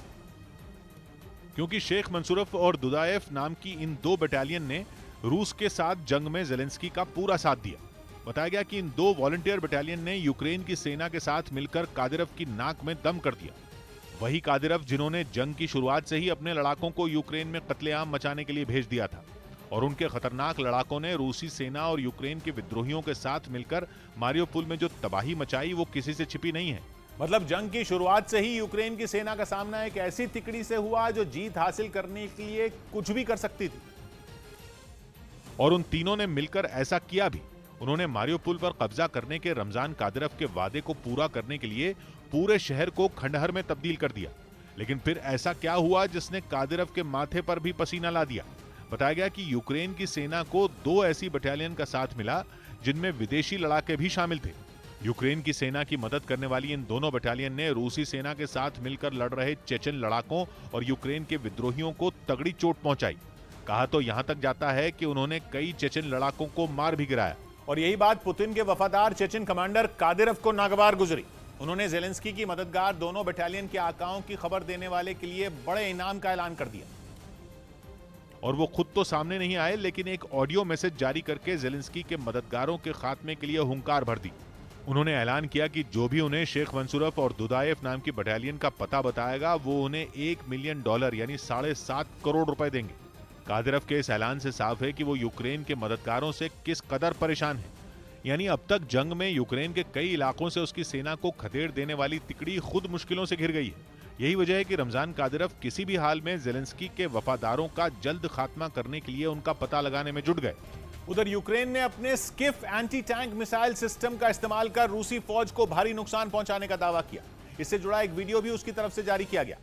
क्योंकि शेख मंसूरफ और दुदाएफ नाम की इन 2 बटालियन ने रूस के साथ जंग में जेलेंस्की का पूरा साथ दिया। बताया गया कि इन 2 वॉलंटियर बटालियन ने यूक्रेन की सेना के साथ मिलकर कादिरव की नाक में दम कर दिया। वही कादिरव जिन्होंने जंग की शुरुआत से ही अपने लड़ाकों को यूक्रेन में कत्लेआम मचाने के लिए भेज दिया था, और उनके खतरनाक लड़ाकों ने रूसी सेना और यूक्रेन के विद्रोहियों के साथ मिलकर मारियोपोल में जो तबाही मचाई वो किसी से छिपी नहीं है। मतलब जंग की शुरुआत से ही यूक्रेन की सेना का सामना एक ऐसी तिकड़ी से हुआ जो जीत हासिल करने के लिए कुछ भी कर सकती थी, और उन तीनों ने मिलकर ऐसा किया भी। उन्होंने मारियोपोल पर कब्जा करने के रमजान कादिरव के वादे को पूरा करने के लिए पूरे शहर को खंडहर में तब्दील कर दिया। लेकिन फिर ऐसा क्या हुआ जिसने कादिरव के माथे पर भी पसीना ला दिया? बताया गया कि यूक्रेन की सेना को 2 ऐसी बटालियन का साथ मिला जिनमें विदेशी लड़ाके भी शामिल थे। यूक्रेन की सेना की मदद करने वाली इन दोनों बटालियन ने रूसी सेना के साथ मिलकर लड़ रहे चेचन लड़ाकों और यूक्रेन के विद्रोहियों को तगड़ी चोट पहुंचाई। कहा तो यहां तक जाता है कि उन्होंने कई चेचन लड़ाकों को मार भी गिराया, और यही बात पुतिन के वफादार चेचन कमांडर कादिरव को नागवार गुजरी। उन्होंने जेलेंस्की की मददगार दोनों बटालियन के आकाओं की खबर देने वाले के लिए बड़े इनाम का ऐलान कर दिया, और वो खुद तो सामने नहीं आए, लेकिन एक ऑडियो मैसेज जारी करके जेलेंस्की के मददगारों के खात्मे के लिए हुंकार भर दी। उन्होंने ऐलान किया कि जो भी उन्हें शेख मंसूरफ और दुदाएफ नाम की बटालियन का पता बताएगा वो उन्हें $1 मिलियन यानी 7.5 करोड़ रुपए देंगे। कादिरव के इस ऐलान से साफ है कि वो यूक्रेन के मददगारों से किस कदर परेशान है। यानी अब तक जंग में यूक्रेन के कई इलाकों से उसकी सेना को खदेड़ देने वाली तिकड़ी खुद मुश्किलों से घिर गई है। यही वजह है कि रमजान कादिरव किसी भी हाल में जेलेंस्की के वफादारों का जल्द खात्मा करने के लिए उनका पता लगाने में जुट गए। उधर यूक्रेन ने अपने Schiff anti tank missile system का इस्तेमाल कर रूसी फौज को भारी नुकसान पहुंचाने का दावा किया। इससे जुड़ा एक वीडियो भी उसकी तरफ से जारी किया गया,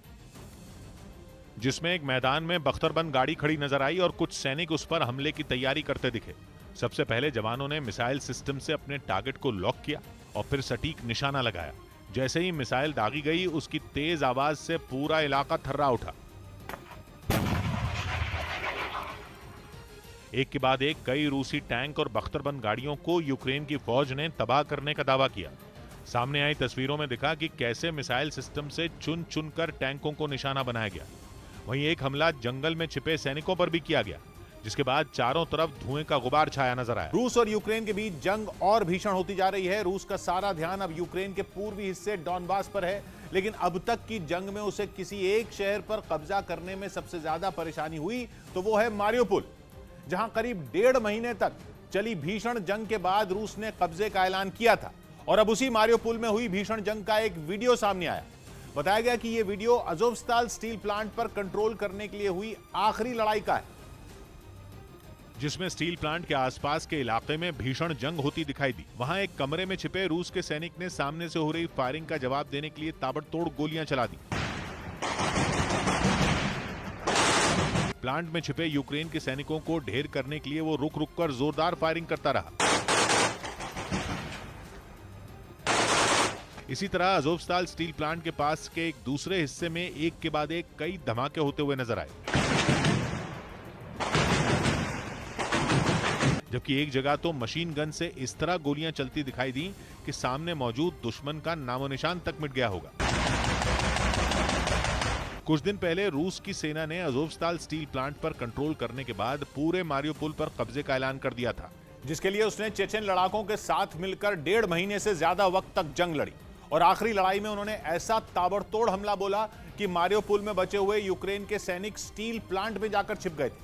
जिसमें एक मैदान में बख्तरबंद गाड़ी खड़ी नजर आई और कुछ सैनिक उस पर हमले की तैयारी करते दिखे। सबसे पहले जवानों ने मिसाइल सिस्टम से अपने टारगेट को लॉक किया और फिर सटीक निशाना लगाया। जैसे ही मिसाइल दागी गई, उसकी तेज आवाज से पूरा इलाका थर्रा उठा। एक के बाद एक कई रूसी टैंक और बख्तरबंद गाड़ियों को यूक्रेन की फौज ने तबाह करने का दावा किया। सामने आई तस्वीरों में दिखा कि कैसे मिसाइल सिस्टम से चुन चुनकर टैंकों को निशाना बनाया गया। वहीं एक हमला जंगल में छिपे सैनिकों पर भी किया गया, जिसके बाद चारों तरफ धुएं का गुबार छाया नजर आया। रूस और यूक्रेन के बीच जंग और भीषण होती जा रही है। रूस का सारा ध्यान अब यूक्रेन के पूर्वी हिस्से डॉनबास पर है, लेकिन अब तक की जंग में उसे किसी एक शहर पर कब्जा करने में सबसे ज्यादा परेशानी हुई तो वो है मारियोपोल, जहां करीब 1.5 महीने तक चली भीषण जंग के बाद रूस ने कब्जे का ऐलान किया था। और अब उसी मारियोपोल में हुई भीषण जंग का एक वीडियो सामने आया। बताया गया कि यह वीडियो अजोवस्ताल स्टील प्लांट पर कंट्रोल करने के लिए हुई आखिरी लड़ाई का है, जिसमें स्टील प्लांट के आसपास के इलाके में भीषण जंग होती दिखाई दी। वहां एक कमरे में छिपे रूस के सैनिक ने सामने से हो रही फायरिंग का जवाब देने के लिए ताबड़तोड़ गोलियां चला दी। प्लांट में छिपे यूक्रेन के सैनिकों को ढेर करने के लिए वो रुक रुक कर जोरदार फायरिंग करता रहा। इसी तरह अजोवस्ताल स्टील प्लांट के पास के एक दूसरे हिस्से में एक के बाद एक कई धमाके होते हुए नजर आए, जबकि एक जगह तो मशीन गन से इस तरह गोलियां चलती दिखाई दी कि सामने मौजूद दुश्मन का नामो निशान तक मिट गया होगा। कुछ दिन पहले रूस की सेना ने अजोवस्ताल स्टील प्लांट पर कंट्रोल करने के बाद पूरे मारियोपोल पर कब्जे का ऐलान कर दिया था, जिसके लिए उसने चेचन लड़ाकों के साथ मिलकर 1.5 महीने से ज्यादा वक्त तक जंग लड़ी। और आखिरी लड़ाई में उन्होंने ऐसा ताबड़तोड़ हमला बोला कि मारियोपोल में बचे हुए यूक्रेन के सैनिक स्टील प्लांट में जाकर छिप गए थे।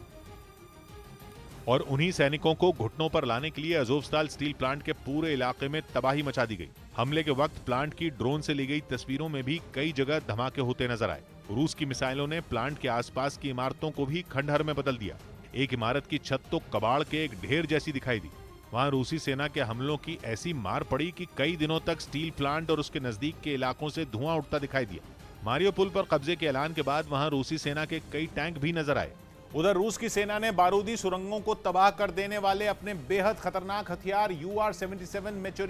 और उन्हीं सैनिकों को घुटनों पर लाने के लिए अज़ोवस्ताल स्टील प्लांट के पूरे इलाके में तबाही मचा दी गई। हमले के वक्त प्लांट की ड्रोन से ली गई तस्वीरों में भी कई जगह धमाके होते नजर आए। रूस की मिसाइलों ने प्लांट के आसपास की इमारतों को भी खंडहर में बदल दिया। एक इमारत की छत तो कबाड़ के एक ढेर जैसी दिखाई दी। वहां रूसी सेना के हमलों की ऐसी मार पड़ी कि कई दिनों तक स्टील प्लांट और उसके नजदीक के इलाकों से धुआं उठता दिखाई दिया। मारियोपोल पर कब्जे के ऐलान के बाद वहां रूसी सेना के कई टैंक भी नजर आए। उधर रूस की सेना ने बारूदी सुरंगों को तबाह कर देने वाले अपने बेहद खतरनाक हथियार UR-77 मैचोरीज